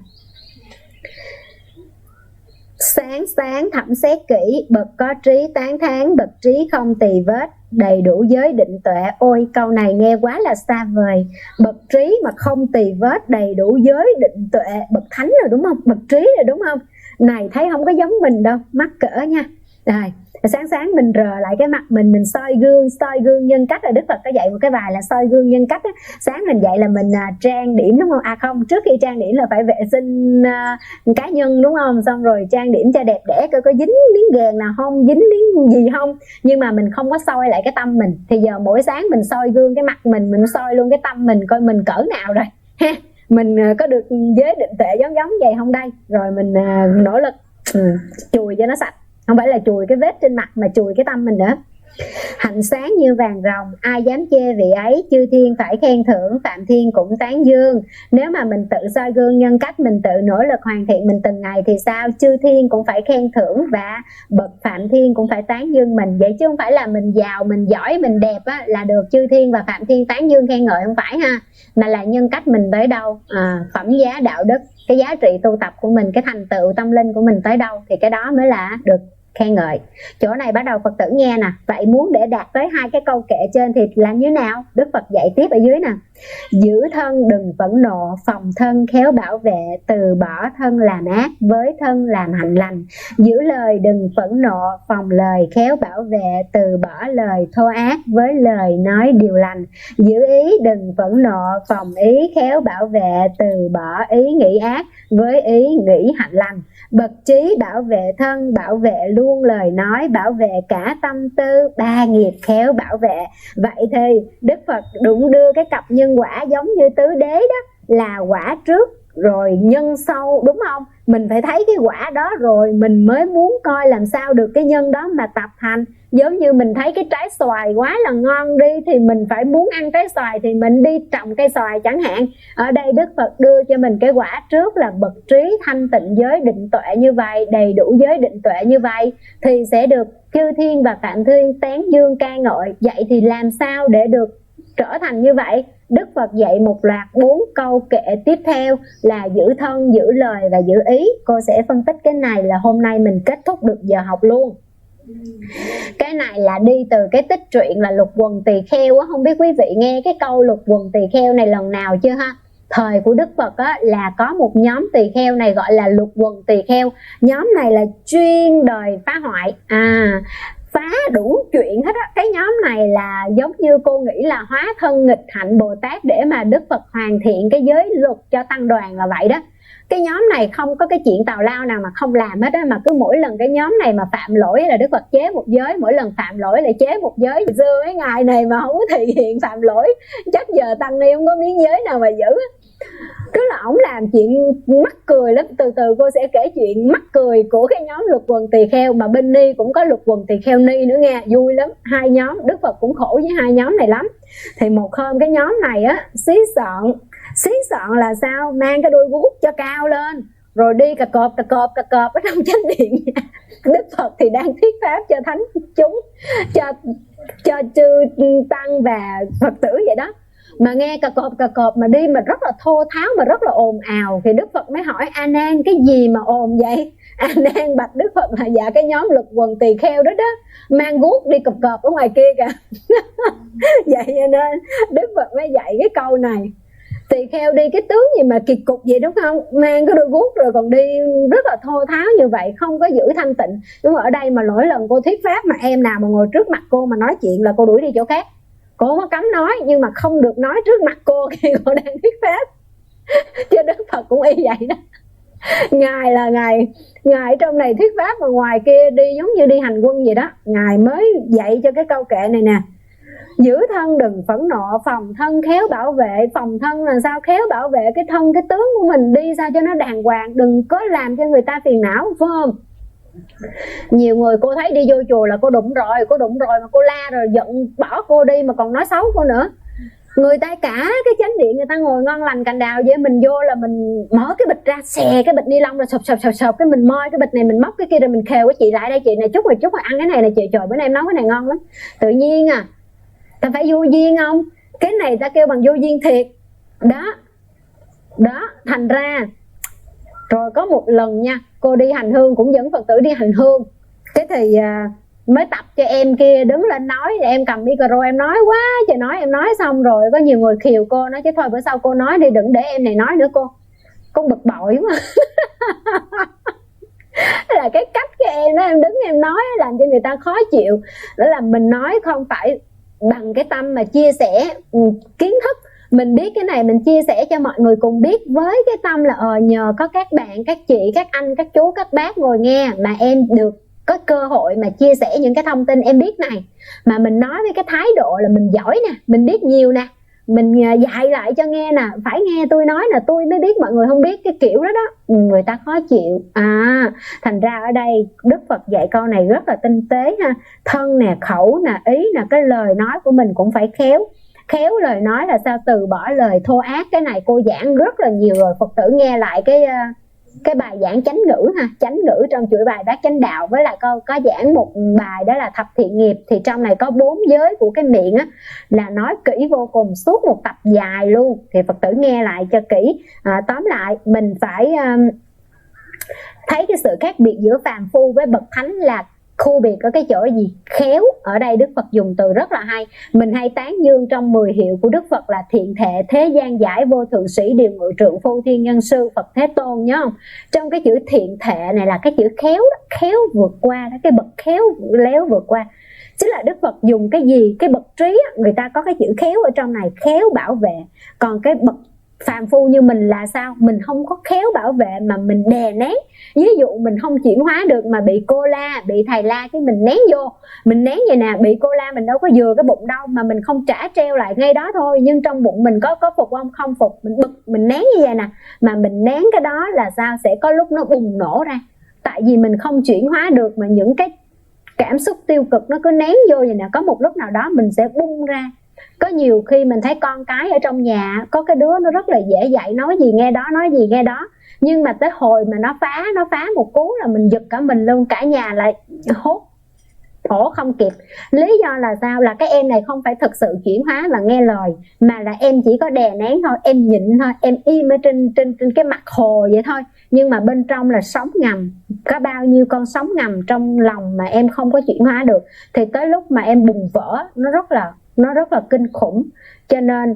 Sáng sáng thẩm xét kỹ, bậc có trí tán thán, bậc trí không tì vết, đầy đủ giới định tuệ. Ôi câu này nghe quá là xa vời. Bậc trí mà không tì vết, đầy đủ giới định tuệ, bậc thánh rồi đúng không? Bậc trí rồi đúng không? Này thấy không có giống mình đâu, mắc cỡ nha. Rồi sáng sáng mình rờ lại cái mặt mình soi gương nhân cách. Là Đức Phật có dạy một cái bài là soi gương nhân cách á. Sáng mình dậy là mình trang điểm đúng không? Không, trước khi trang điểm là phải vệ sinh cá nhân đúng không? Xong rồi trang điểm cho đẹp đẽ, coi có dính miếng ghèn nào không, dính miếng gì không. Nhưng mà mình không có soi lại cái tâm mình. Thì giờ mỗi sáng mình soi gương cái mặt mình soi luôn cái tâm mình, coi mình cỡ nào rồi ha. Mình có được giới định tuệ giống vậy không đây? Rồi mình nỗ lực chùi cho nó sạch. Không phải là chùi cái vết trên mặt mà chùi cái tâm mình nữa. Hạnh sáng như vàng ròng, ai dám chê vị ấy, chư thiên phải khen thưởng, phạm thiên cũng tán dương. Nếu mà mình tự soi gương nhân cách, mình tự nỗ lực hoàn thiện mình từng ngày thì sao? Chư thiên cũng phải khen thưởng và bậc phạm thiên cũng phải tán dương mình. Vậy chứ không phải là mình giàu, mình giỏi, mình đẹp á, là được chư thiên và phạm thiên tán dương khen ngợi, không phải ha. Mà là nhân cách mình tới đâu, phẩm giá đạo đức, cái giá trị tu tập của mình, cái thành tựu tâm linh của mình tới đâu thì cái đó mới là được khen ngợi. Chỗ này bắt đầu Phật tử nghe nè. Vậy muốn để đạt tới hai cái câu kệ trên thì làm như nào? Đức Phật dạy tiếp ở dưới nè. Giữ thân đừng phẫn nộ, phòng thân khéo bảo vệ, từ bỏ thân làm ác, với thân làm hạnh lành. Giữ lời đừng phẫn nộ, phòng lời khéo bảo vệ, từ bỏ lời thô ác, với lời nói điều lành. Giữ ý đừng phẫn nộ, phòng ý khéo bảo vệ, từ bỏ ý nghĩ ác, với ý nghĩ hạnh lành. Bậc trí bảo vệ thân, bảo vệ luôn lời nói, bảo vệ cả tâm tư, ba nghiệp khéo bảo vệ. Vậy thì Đức Phật đúng đưa cái cặp nhân quả giống như tứ đế đó, là quả trước rồi nhân sau đúng không? Mình phải thấy cái quả đó rồi mình mới muốn coi làm sao được cái nhân đó mà tập thành. Giống như mình thấy cái trái xoài quá là ngon đi thì mình phải muốn ăn trái xoài thì mình đi trồng cây xoài chẳng hạn. Ở đây Đức Phật đưa cho mình cái quả trước là bậc trí thanh tịnh giới định tuệ như vậy, đầy đủ giới định tuệ như vậy thì sẽ được chư thiên và phạm thiên tán dương ca ngợi. Vậy thì làm sao để được trở thành như vậy? Đức Phật dạy một loạt 4 câu kệ tiếp theo là giữ thân, giữ lời và giữ ý. Cô sẽ phân tích cái này là hôm nay mình kết thúc được giờ học luôn. Cái này là đi từ cái tích truyện là Lục Quần Tỳ Kheo á. Không biết quý vị nghe cái câu Lục Quần Tỳ Kheo này lần nào chưa ha? Thời của Đức Phật á, là có một nhóm tỳ kheo này gọi là Lục Quần Tỳ Kheo. Nhóm này là chuyên đời phá hoại, phá đủ chuyện hết á. Cái nhóm này là giống như cô nghĩ là hóa thân nghịch hạnh Bồ Tát để mà Đức Phật hoàn thiện cái giới luật cho tăng đoàn là vậy đó. Cái nhóm này không có cái chuyện tào lao nào mà không làm hết á, mà cứ mỗi lần cái nhóm này mà phạm lỗi là Đức Phật chế một giới, mỗi lần phạm lỗi lại chế một giới. Xưa mấy ngày này mà không có thể hiện phạm lỗi chắc giờ tăng ni không có miếng giới nào mà giữ. Tức là ổng làm chuyện mắc cười lắm. Từ từ cô sẽ kể chuyện mắc cười của cái nhóm Lục Quần Tỳ Kheo. Mà bên ni cũng có Lục Quần Tỳ Kheo ni nữa nghe, vui lắm. Hai nhóm, Đức Phật cũng khổ với hai nhóm này lắm. Thì một hôm cái nhóm này á xí sọn là sao? Mang cái đuôi guốc cho cao lên rồi đi cà cọp ở trong chánh điện. Đức Phật thì đang thuyết pháp cho thánh chúng, cho chư tăng và Phật tử vậy đó. Mà nghe cà cọp mà đi mà rất là thô tháo, mà rất là ồn ào. Thì Đức Phật mới hỏi A Nan, cái gì mà ồn vậy? A Nan bạch Đức Phật là dạ cái nhóm lực quần tỳ kheo đó đó, mang guốc đi cọp cọp ở ngoài kia kìa. Vậy cho nên Đức Phật mới dạy cái câu này. Tỳ kheo đi cái tướng gì mà kỳ cục vậy đúng không, mang cái đôi guốc rồi còn đi rất là thô tháo như vậy, không có giữ thanh tịnh. Nhưng mà ở đây mà mỗi lần cô thuyết pháp mà em nào mà ngồi trước mặt cô mà nói chuyện là cô đuổi đi chỗ khác. Cô không có cấm nói, nhưng mà không được nói trước mặt cô khi cô đang thuyết pháp. Chứ Đức Phật cũng y vậy đó. Ngài là Ngài trong này thuyết pháp, mà ngoài kia đi giống như đi hành quân vậy đó. Ngài mới dạy cho cái câu kệ này nè: giữ thân đừng phẫn nộ, phòng thân khéo bảo vệ. Phòng thân là sao? Khéo bảo vệ cái thân, cái tướng của mình đi sao cho nó đàng hoàng, đừng có làm cho người ta phiền não, phải không? Nhiều người cô thấy đi vô chùa là cô đụng rồi mà cô la rồi giận bỏ cô đi mà còn nói xấu cô nữa. Người ta cả cái chánh điện người ta ngồi ngon lành cành đào vậy, mình vô là mình mở cái bịch ra, xè cái bịch ni lông rồi sộp cái mình moi cái bịch này, mình móc cái kia rồi mình khều cái chị lại đây, chị này chút rồi ăn cái này là chị, trời bữa nay em nấu cái này ngon lắm. Tự nhiên à, ta phải vô duyên không? Cái này ta kêu bằng vô duyên thiệt đó. Thành ra rồi có một lần nha, cô đi hành hương, cũng dẫn Phật tử đi hành hương. Cái thì mới tập cho em kia đứng lên nói, em cầm micro em nói quá trời nói. Em nói xong rồi có nhiều người khiều cô, nói chứ thôi bữa sau cô nói đi, đừng để em này nói nữa cô bực bội quá. Là cái cách cái em đó, em đứng em nói làm cho người ta khó chịu. Đó là mình nói không phải bằng cái tâm mà chia sẻ kiến thức, mình biết cái này mình chia sẻ cho mọi người cùng biết, với cái tâm là nhờ có các bạn, các chị, các anh, các chú, các bác ngồi nghe mà em được có cơ hội mà chia sẻ những cái thông tin em biết này. Mà mình nói với cái thái độ là mình giỏi nè, mình biết nhiều nè, mình dạy lại cho nghe nè, phải nghe tôi nói nè, tôi mới biết, mọi người không biết, cái kiểu đó đó, người ta khó chịu. Thành ra ở đây Đức Phật dạy câu này rất là tinh tế ha. Thân nè, khẩu nè, ý nè, cái lời nói của mình cũng phải khéo. Khéo lời nói là sao? Từ bỏ lời thô ác. Cái này cô giảng rất là nhiều rồi, Phật tử nghe lại cái bài giảng chánh ngữ ha, chánh ngữ trong chuỗi bài Bát Chánh Đạo, với lại có giảng một bài đó là thập thiện nghiệp. Thì trong này có 4 giới của cái miệng á, là nói kỹ vô cùng, suốt một tập dài luôn. Thì Phật tử nghe lại cho kỹ. Tóm lại mình phải thấy cái sự khác biệt giữa phàm phu với bậc thánh là khu biệt ở cái chỗ gì? Khéo. Ở đây Đức Phật dùng từ rất là hay. Mình hay tán dương trong 10 hiệu của Đức Phật là thiện thệ, thế gian giải, vô thượng sĩ, điều ngự trượng phu, thiên nhân sư, Phật Thế Tôn, nhớ không? Trong cái chữ thiện thệ này là cái chữ khéo đó, khéo vượt qua đó, cái bậc khéo léo vượt qua. Chính là Đức Phật dùng cái gì? Cái bậc trí, người ta có cái chữ khéo ở trong này, khéo bảo vệ. Còn cái bậc phàm phu như mình là sao? Mình không có khéo bảo vệ mà mình đè nén. Ví dụ mình không chuyển hóa được mà bị cô la, bị thầy la, cái mình nén vô. Mình nén vậy nè, bị cô la mình đâu có vừa cái bụng đâu, mà mình không trả treo lại ngay đó thôi. Nhưng trong bụng mình có phục không? Không phục. Mình bực, mình nén như vậy nè. Mà mình nén cái đó là sao? Sẽ có lúc nó bùng nổ ra. Tại vì mình không chuyển hóa được, mà những cái cảm xúc tiêu cực nó cứ nén vô vậy nè. Có một lúc nào đó mình sẽ bung ra. Có nhiều khi mình thấy con cái ở trong nhà, có cái đứa nó rất là dễ dạy, nói gì nghe đó, nói gì nghe đó. Nhưng mà tới hồi mà nó phá một cú là mình giật cả mình luôn, cả nhà lại hốt hổ không kịp. Lý do là sao? Là cái em này không phải thực sự chuyển hóa và nghe lời, mà là em chỉ có đè nén thôi, em nhịn thôi, em im ở trên cái mặt hồ vậy thôi. Nhưng mà bên trong là sóng ngầm, có bao nhiêu con sóng ngầm trong lòng mà em không có chuyển hóa được. Thì tới lúc mà em bùng vỡ, nó rất là kinh khủng. Cho nên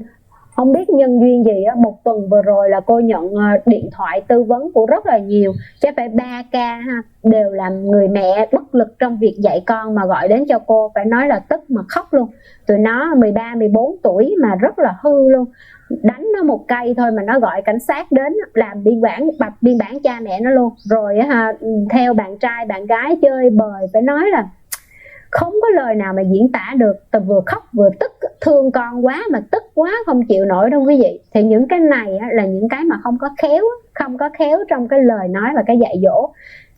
không biết nhân duyên gì á, một tuần vừa rồi là cô nhận điện thoại tư vấn của rất là nhiều, chắc phải 3 ca ha, đều là người mẹ bất lực trong việc dạy con mà gọi đến cho cô, phải nói là tức mà khóc luôn. Tụi nó 13, 14 tuổi mà rất là hư luôn. Đánh nó một cây thôi mà nó gọi cảnh sát đến làm biên bản cha mẹ nó luôn. Rồi theo bạn trai bạn gái chơi bời, phải nói là không có lời nào mà diễn tả được. Tôi vừa khóc vừa tức, thương con quá mà tức quá không chịu nổi đâu quý vị. Thì những cái này là những cái mà không có khéo trong cái lời nói và cái dạy dỗ.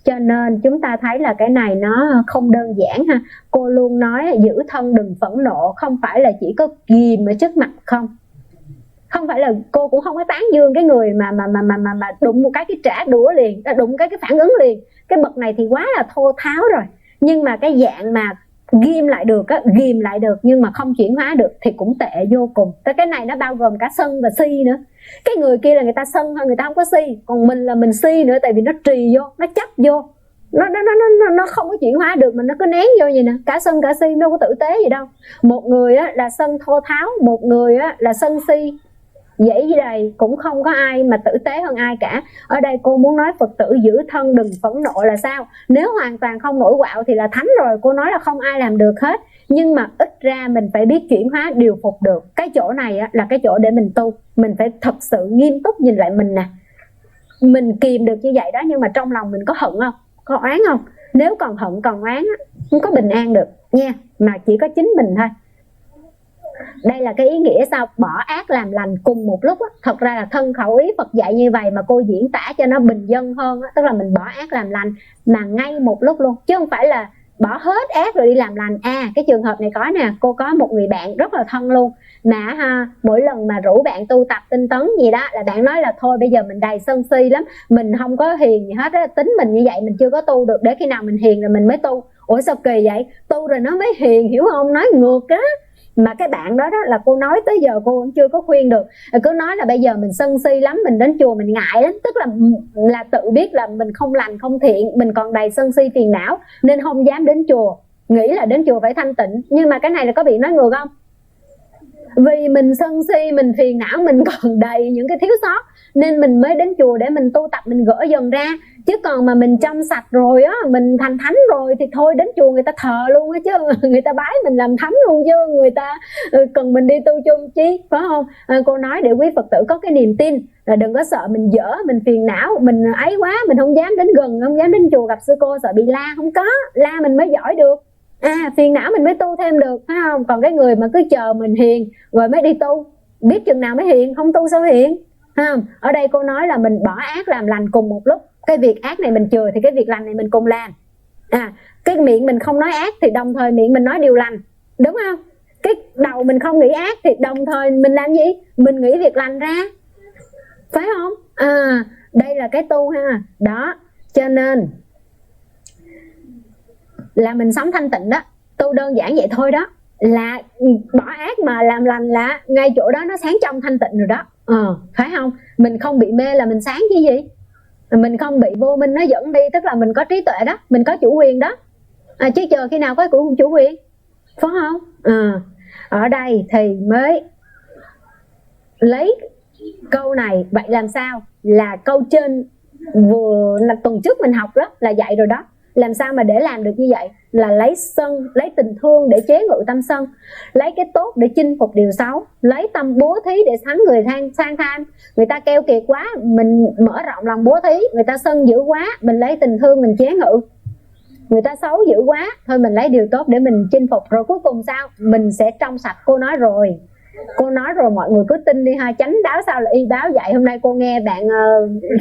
Cho nên chúng ta thấy là cái này nó không đơn giản ha. Cô luôn nói giữ thân đừng phẫn nộ, không phải là chỉ có ghim ở trước mặt không phải là cô cũng không có tán dương cái người mà đụng một cái trả đũa liền, đụng cái phản ứng liền. Cái bậc này thì quá là thô tháo rồi. Nhưng mà cái dạng mà ghim lại được nhưng mà không chuyển hóa được thì cũng tệ vô cùng. Cái này nó bao gồm cả sân và si nữa. Cái người kia là người ta sân thôi, người ta không có si. Còn mình là mình si nữa, tại vì nó trì vô, nó chấp vô. nó không có chuyển hóa được, mà nó cứ nén vô vậy nè. Cả sân cả si đâu có tử tế gì đâu. Một người á là sân thô tháo, một người á là sân si dễ đầy, cũng không có ai mà tử tế hơn ai cả. Ở đây cô muốn nói Phật tử giữ thân đừng phẫn nộ là sao? Nếu hoàn toàn không nổi quạo thì là thánh rồi, cô nói là không ai làm được hết. Nhưng mà ít ra mình phải biết chuyển hóa, điều phục được. Cái chỗ này á, là cái chỗ để mình tu. Mình phải thật sự nghiêm túc nhìn lại mình nè. Mình kìm được như vậy đó, nhưng mà trong lòng mình có hận không? Có oán không? Nếu còn hận còn oán á, không có bình an được nha. Mà chỉ có chính mình thôi. Đây là cái ý nghĩa sao bỏ ác làm lành cùng một lúc á. Thật ra là thân khẩu ý Phật dạy như vậy mà cô diễn tả cho nó bình dân hơn á. Tức là mình bỏ ác làm lành mà ngay một lúc luôn, chứ không phải là bỏ hết ác rồi đi làm lành. Cái trường hợp này có nè, cô có một người bạn rất là thân luôn, mà mỗi lần mà rủ bạn tu tập tinh tấn gì đó là bạn nói là thôi bây giờ mình đầy sân si lắm, mình không có hiền gì hết á, tính mình như vậy mình chưa có tu được, để khi nào mình hiền rồi mình mới tu. Ủa sao kỳ vậy? Tu rồi nó mới hiền, hiểu không? Nói ngược á. Mà cái bạn đó là cô nói tới giờ cô cũng chưa có khuyên được. Cứ nói là bây giờ mình sân si lắm, mình đến chùa mình ngại lắm. Tức là tự biết là mình không lành không thiện, mình còn đầy sân si phiền não nên không dám đến chùa, nghĩ là đến chùa phải thanh tịnh. Nhưng mà cái này là có bị nói ngược không? Vì mình sân si, mình phiền não, mình còn đầy những cái thiếu sót nên mình mới đến chùa để mình tu tập, mình gỡ dần ra. Chứ còn mà mình trong sạch rồi á, mình thành thánh rồi thì thôi đến chùa người ta thờ luôn á chứ, người ta bái mình làm thánh luôn chứ, người ta cần mình đi tu chung chi, phải không? Cô nói để quý Phật tử có cái niềm tin là đừng có sợ mình dở, mình phiền não, mình ấy quá, mình không dám đến gần, không dám đến chùa gặp sư cô, sợ bị la. Không có, la mình mới giỏi được. Phiền não mình mới tu thêm được, phải không? Còn cái người mà cứ chờ mình hiền rồi mới đi tu, biết chừng nào mới hiền, không tu sao hiền, không? Ở đây cô nói là mình bỏ ác làm lành cùng một lúc. Cái việc ác này mình chừa thì cái việc lành này mình cùng làm. Cái miệng mình không nói ác thì đồng thời miệng mình nói điều lành, đúng không? Cái đầu mình không nghĩ ác thì đồng thời mình làm gì? Mình nghĩ việc lành ra, phải không? Đây là cái tu ha. Đó, cho nên là mình sống thanh tịnh đó. Tu đơn giản vậy thôi đó, là bỏ ác mà làm lành là ngay chỗ đó nó sáng trong thanh tịnh rồi đó. Phải không? Mình không bị mê là mình sáng chứ gì. Mình không bị vô minh nó dẫn đi, tức là mình có trí tuệ đó, mình có chủ quyền đó. Chứ chờ khi nào có chủ quyền, phải không? Ở đây thì mới lấy câu này. Vậy làm sao? Là câu trên vừa là tuần trước mình học đó, là dạy rồi đó. Làm sao mà để làm được như vậy? Là lấy sân, lấy tình thương để chế ngự tâm sân, lấy cái tốt để chinh phục điều xấu, lấy tâm bố thí để thắng người sang tham. Người ta keo kiệt quá, mình mở rộng lòng bố thí. Người ta sân dữ quá, mình lấy tình thương mình chế ngự. Người ta xấu dữ quá, thôi mình lấy điều tốt để mình chinh phục. Rồi cuối cùng sao? Mình sẽ trong sạch. Cô nói rồi, mọi người cứ tin đi ha. Chánh báo sao là y báo vậy. Hôm nay cô nghe bạn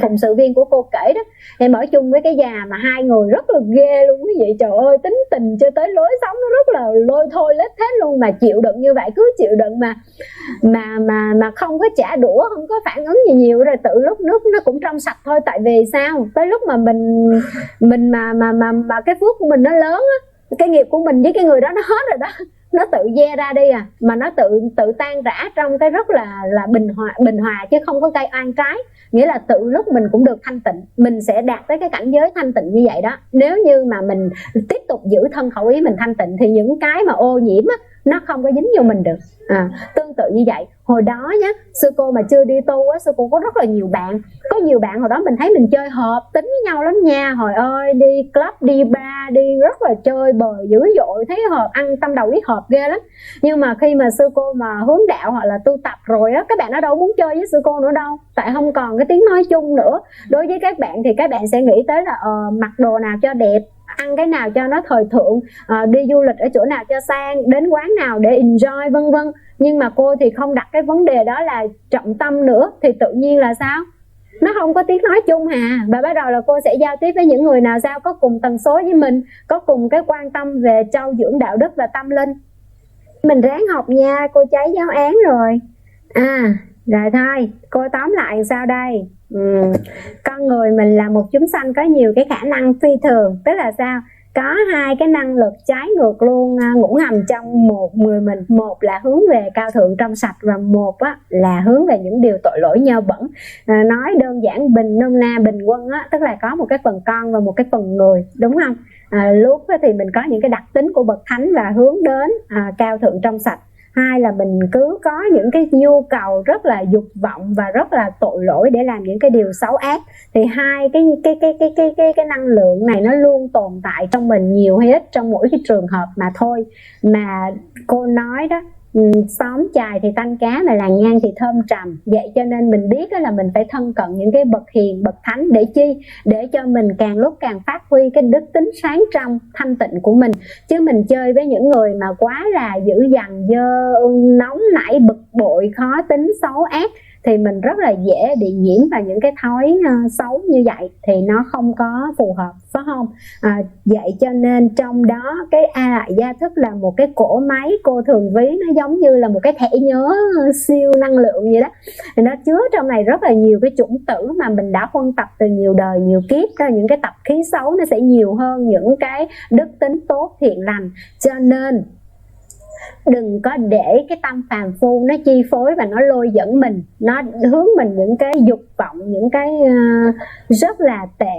phụng sự viên của cô kể đó, em ở chung với cái già mà hai người rất là ghê luôn quý vị. Trời ơi, tính tình cho tới lối sống nó rất là lôi thôi lết thết luôn. Mà chịu đựng như vậy, cứ chịu đựng mà không có trả đũa, không có phản ứng gì nhiều. Rồi tự lúc nước nó cũng trong sạch thôi. Tại vì sao? Tới lúc mà mình mà cái phước của mình nó lớn á, cái nghiệp của mình với cái người đó nó hết rồi đó, nó tự ve ra đi mà nó tự tan rã trong cái rất là bình hòa chứ không có gây oan trái. Nghĩa là tự lúc mình cũng được thanh tịnh, mình sẽ đạt tới cái cảnh giới thanh tịnh như vậy đó. Nếu như mà mình tiếp tục giữ thân khẩu ý mình thanh tịnh thì những cái mà ô nhiễm á, nó không có dính vô mình được. Tương tự như vậy, hồi đó nhá, sư cô mà chưa đi tu á, sư cô có rất là nhiều bạn. Có nhiều bạn hồi đó mình thấy mình chơi hợp tính với nhau lắm nha. Hồi ơi, đi club, đi bar, đi rất là chơi bời dữ dội, thấy hợp, ăn tâm đầu ý hợp ghê lắm. Nhưng mà khi mà sư cô mà hướng đạo hoặc là tu tập rồi á, các bạn ở đâu muốn chơi với sư cô nữa đâu. Tại không còn cái tiếng nói chung nữa. Đối với các bạn thì các bạn sẽ nghĩ tới là mặc đồ nào cho đẹp, ăn cái nào cho nó thời thượng, đi du lịch ở chỗ nào cho sang, đến quán nào để enjoy vân vân. Nhưng mà cô thì không đặt cái vấn đề đó là trọng tâm nữa, thì tự nhiên là sao? Nó không có tiếng nói chung Và bắt đầu là cô sẽ giao tiếp với những người nào sao có cùng tần số với mình, có cùng cái quan tâm về trau dưỡng đạo đức và tâm linh. Mình ráng học nha, cô cháy giáo án rồi. Rồi thôi, cô tóm lại sao đây? Con người mình là một chúng sanh có nhiều cái khả năng phi thường. Tức là sao? có hai cái năng lực trái ngược luôn ngủ ngầm trong một người mình. Một là hướng về cao thượng trong sạch, và một là hướng về những điều tội lỗi nhơ bẩn. Nói đơn giản nôm na bình quân tức là có một cái phần con và một cái phần người, đúng không? Lúc thì mình có những cái đặc tính của bậc thánh và hướng đến cao thượng trong sạch. Hai là mình cứ có những cái nhu cầu rất là dục vọng và rất là tội lỗi để làm những cái điều xấu ác. Thì hai cái năng lượng này nó luôn tồn tại trong mình, nhiều hay ít trong mỗi cái trường hợp mà thôi. Mà cô nói đó, xóm chài thì tanh cá mà làng nhang thì thơm trầm. Vậy cho nên mình biết là mình phải thân cận những cái bậc hiền, bậc thánh để chi? Để cho mình càng lúc càng phát huy cái đức tính sáng trong thanh tịnh của mình. Chứ mình chơi với những người mà quá là dữ dằn, dơ, nóng nảy, bực bội, khó tính, xấu ác thì mình rất là dễ bị nhiễm vào những cái thói xấu như vậy, thì nó không có phù hợp, phải không? Vậy cho nên trong đó cái A Lại Gia Thức là một cái cỗ máy, cô thường ví nó giống như là một cái thẻ nhớ siêu năng lượng vậy đó. Thì nó chứa trong này rất là nhiều cái chủng tử mà mình đã huân tập từ nhiều đời nhiều kiếp đó. Những cái tập khí xấu nó sẽ nhiều hơn những cái đức tính tốt thiện lành. Cho nên đừng có để cái tâm phàm phu nó chi phối và nó lôi dẫn mình, nó hướng mình những cái dục vọng, những cái rất là tệ.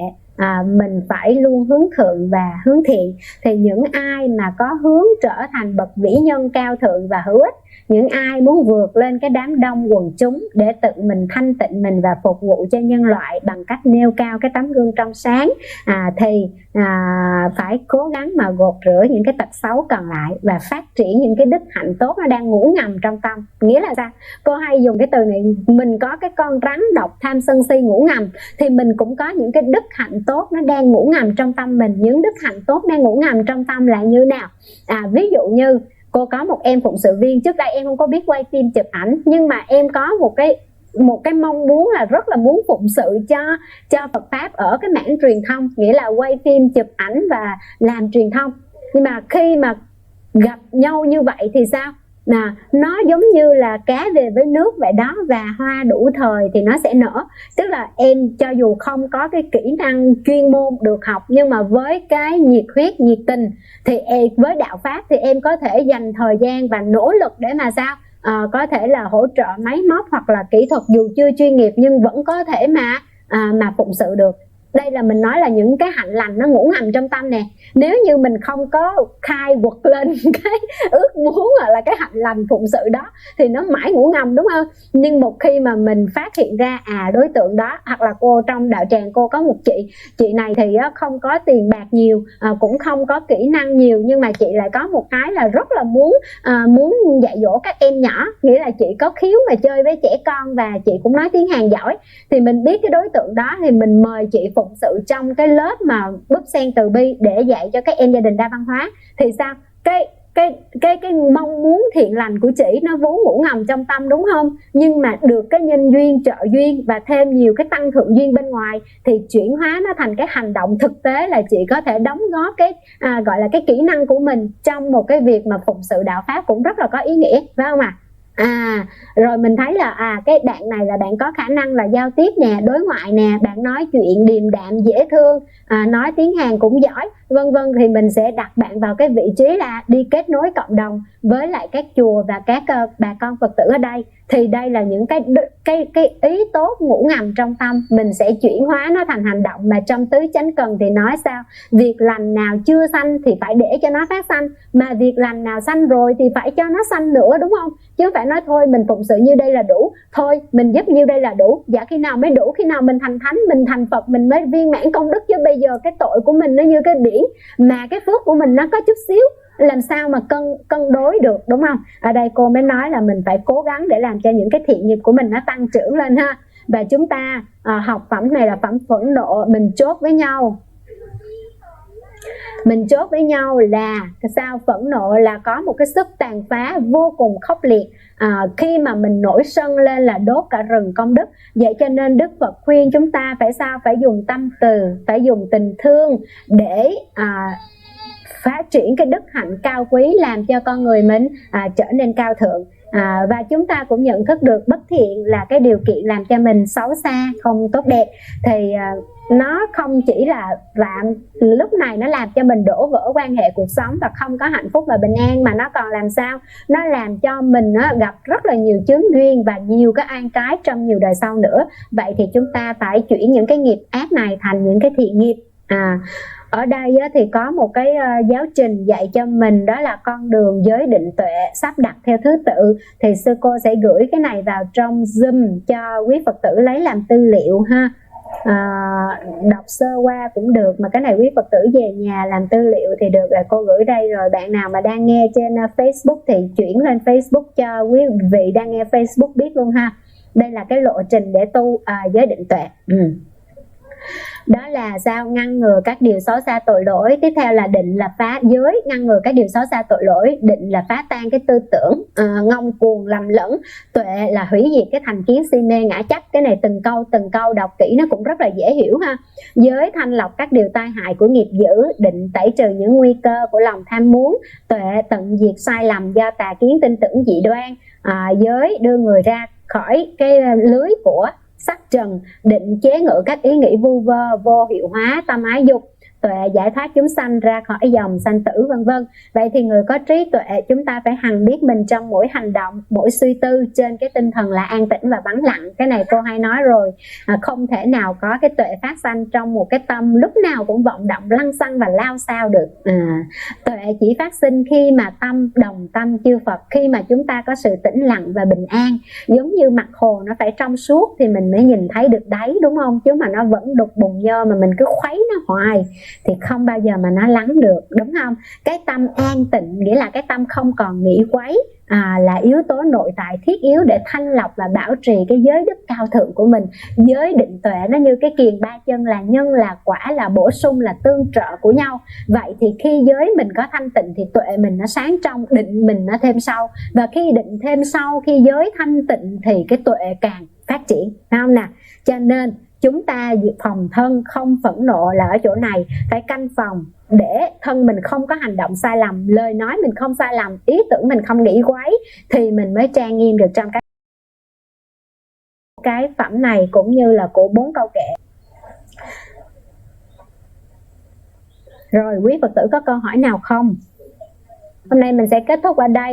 Mình phải luôn hướng thượng và hướng thiện. Thì những ai mà có hướng trở thành bậc vĩ nhân cao thượng và hữu ích, những ai muốn vượt lên cái đám đông quần chúng để tự mình thanh tịnh mình và phục vụ cho nhân loại bằng cách nêu cao cái tấm gương trong sáng, thì phải cố gắng mà gột rửa những cái tật xấu còn lại và phát triển những cái đức hạnh tốt nó đang ngủ ngầm trong tâm. Nghĩa là sao? Cô hay dùng cái từ này, mình có cái con rắn độc tham sân si ngủ ngầm, thì mình cũng có những cái đức hạnh tốt nó đang ngủ ngầm trong tâm mình. Những đức hạnh tốt đang ngủ ngầm trong tâm là như nào? Ví dụ như cô có một em phụng sự viên, trước đây em không có biết quay phim chụp ảnh, nhưng mà em có một cái mong muốn là rất là muốn phụng sự cho Phật Pháp ở cái mảng truyền thông, nghĩa là quay phim chụp ảnh và làm truyền thông. Nhưng mà khi mà gặp nhau như vậy thì sao? Nó giống như là cá về với nước vậy đó, và hoa đủ thời thì nó sẽ nở. Tức là em cho dù không có cái kỹ năng chuyên môn được học, nhưng mà với cái nhiệt huyết, nhiệt tình thì với đạo Pháp thì em có thể dành thời gian và nỗ lực để mà sao? Có thể là hỗ trợ máy móc hoặc là kỹ thuật dù chưa chuyên nghiệp nhưng vẫn có thể mà phụng sự được. Đây là mình nói là những cái hạnh lành nó ngủ ngầm trong tâm nè. Nếu như mình không có khai quật lên cái ước muốn hoặc là cái hạnh lành phụng sự đó thì nó mãi ngủ ngầm, đúng không? Nhưng một khi mà mình phát hiện ra đối tượng đó, hoặc là cô trong đạo tràng cô có một chị này thì không có tiền bạc nhiều, cũng không có kỹ năng nhiều, nhưng mà chị lại có một cái là rất là muốn dạy dỗ các em nhỏ. Nghĩa là chị có khiếu mà chơi với trẻ con và chị cũng nói tiếng Hàn giỏi. Thì mình biết cái đối tượng đó thì mình mời chị phụng sự trong cái lớp mà búp sen từ bi để dạy cho các em gia đình đa văn hóa. Thì sao? Cái mong muốn thiện lành của chị nó vốn ngủ ngầm trong tâm, đúng không? Nhưng mà được cái nhân duyên, trợ duyên và thêm nhiều cái tăng thượng duyên bên ngoài thì chuyển hóa nó thành cái hành động thực tế, là chị có thể đóng góp cái gọi là cái kỹ năng của mình trong một cái việc mà phụng sự đạo Pháp cũng rất là có ý nghĩa, phải không ạ? Rồi mình thấy là cái bạn này là bạn có khả năng là giao tiếp nè, đối ngoại nè, bạn nói chuyện điềm đạm dễ thương, nói tiếng Hàn cũng giỏi, vân vân, thì mình sẽ đặt bạn vào cái vị trí là đi kết nối cộng đồng với lại các chùa và các bà con Phật tử ở đây. Thì đây là những cái ý tốt ngủ ngầm trong tâm, mình sẽ chuyển hóa nó thành hành động. Mà trong tứ chánh cần thì nói sao? Việc lành nào chưa sanh thì phải để cho nó phát sanh, mà việc lành nào sanh rồi thì phải cho nó sanh nữa, đúng không? Chứ không phải nói thôi mình phụng sự như đây là đủ, thôi mình giúp như đây là đủ. Dạ khi nào mới đủ? Khi nào mình thành thánh, mình thành Phật mình mới viên mãn công đức. Chứ bây giờ cái tội của mình nó như cái biển, mà cái phước của mình nó có chút xíu, làm sao mà cân đối được, đúng không? Ở đây cô mới nói là mình phải cố gắng để làm cho những cái thiện nghiệp của mình nó tăng trưởng lên ha. Và chúng ta học phẩm này là phẩm phẫn nộ. Mình chốt với nhau là sao? Phẫn nộ là có một cái sức tàn phá vô cùng khốc liệt. Khi mà mình nổi sân lên là đốt cả rừng công đức. Vậy cho nên Đức Phật khuyên chúng ta phải sao? Phải dùng tâm từ, phải dùng tình thương để phát triển cái đức hạnh cao quý, làm cho con người mình trở nên cao thượng. Và chúng ta cũng nhận thức được bất thiện là cái điều kiện làm cho mình xấu xa, không tốt đẹp. Thì nó không chỉ là lúc này nó làm cho mình đổ vỡ quan hệ cuộc sống và không có hạnh phúc và bình an, mà nó còn làm sao? Nó làm cho mình gặp rất là nhiều chướng duyên và nhiều cái oan trái trong nhiều đời sau nữa. Vậy thì chúng ta phải chuyển những cái nghiệp ác này thành những cái thiện nghiệp. Ở đây thì có một cái giáo trình dạy cho mình, đó là con đường giới định tuệ sắp đặt theo thứ tự. Thì sư cô sẽ gửi cái này vào trong Zoom cho quý Phật tử lấy làm tư liệu ha. Đọc sơ qua cũng được, mà cái này quý Phật tử về nhà làm tư liệu thì được, là cô gửi đây rồi. Bạn nào mà đang nghe trên Facebook thì chuyển lên Facebook cho quý vị đang nghe Facebook biết luôn ha. Đây là cái lộ trình để tu giới định tuệ. Đó là sao? Ngăn ngừa các điều xấu xa tội lỗi. Tiếp theo là định là phá giới, ngăn ngừa các điều xấu xa tội lỗi. Định là phá tan cái tư tưởng ngông cuồng lầm lẫn. Tuệ là hủy diệt cái thành kiến si mê ngã chấp. Cái này từng câu đọc kỹ nó cũng rất là dễ hiểu ha. Giới thanh lọc các điều tai hại của nghiệp dữ. Định tẩy trừ những nguy cơ của lòng tham muốn. Tuệ tận diệt sai lầm do tà kiến tin tưởng dị đoan. Giới đưa người ra khỏi cái lưới của sắc trần. Định chế ngự các ý nghĩ vu vơ, vô hiệu hóa tâm ái dục. Tuệ giải thoát chúng sanh ra khỏi dòng sanh tử, vân vân. Vậy thì người có trí tuệ chúng ta phải hằng biết mình trong mỗi hành động, mỗi suy tư trên cái tinh thần là an tĩnh và vắng lặng. Cái này cô hay nói rồi, không thể nào có cái tuệ phát sanh trong một cái tâm lúc nào cũng vọng động lăng xăng và lao sao được. Tuệ chỉ phát sinh khi mà tâm đồng tâm chư Phật, khi mà chúng ta có sự tĩnh lặng và bình an. Giống như mặt hồ nó phải trong suốt thì mình mới nhìn thấy được đáy, đúng không? Chứ mà nó vẫn đục bùn nhơ mà mình cứ khuấy nó hoài thì không bao giờ mà nó lắng được, đúng không? Cái tâm an tịnh nghĩa là cái tâm không còn nghĩ quấy, là yếu tố nội tại thiết yếu để thanh lọc và bảo trì cái giới đức cao thượng của mình. Giới định tuệ nó như cái kiềng ba chân, là nhân là quả, là bổ sung, là tương trợ của nhau. Vậy thì khi giới mình có thanh tịnh thì tuệ mình nó sáng trong, định mình nó thêm sâu. Và khi định thêm sâu, khi giới thanh tịnh thì cái tuệ càng phát triển, phải không nào? Cho nên chúng ta phòng thân không phẫn nộ là ở chỗ này, phải canh phòng để thân mình không có hành động sai lầm, lời nói mình không sai lầm, ý tưởng mình không nghĩ quấy, thì mình mới trang nghiêm được trong cái phẩm này cũng như là của 4 câu kệ. Rồi quý Phật tử có câu hỏi nào không? Hôm nay mình sẽ kết thúc ở đây.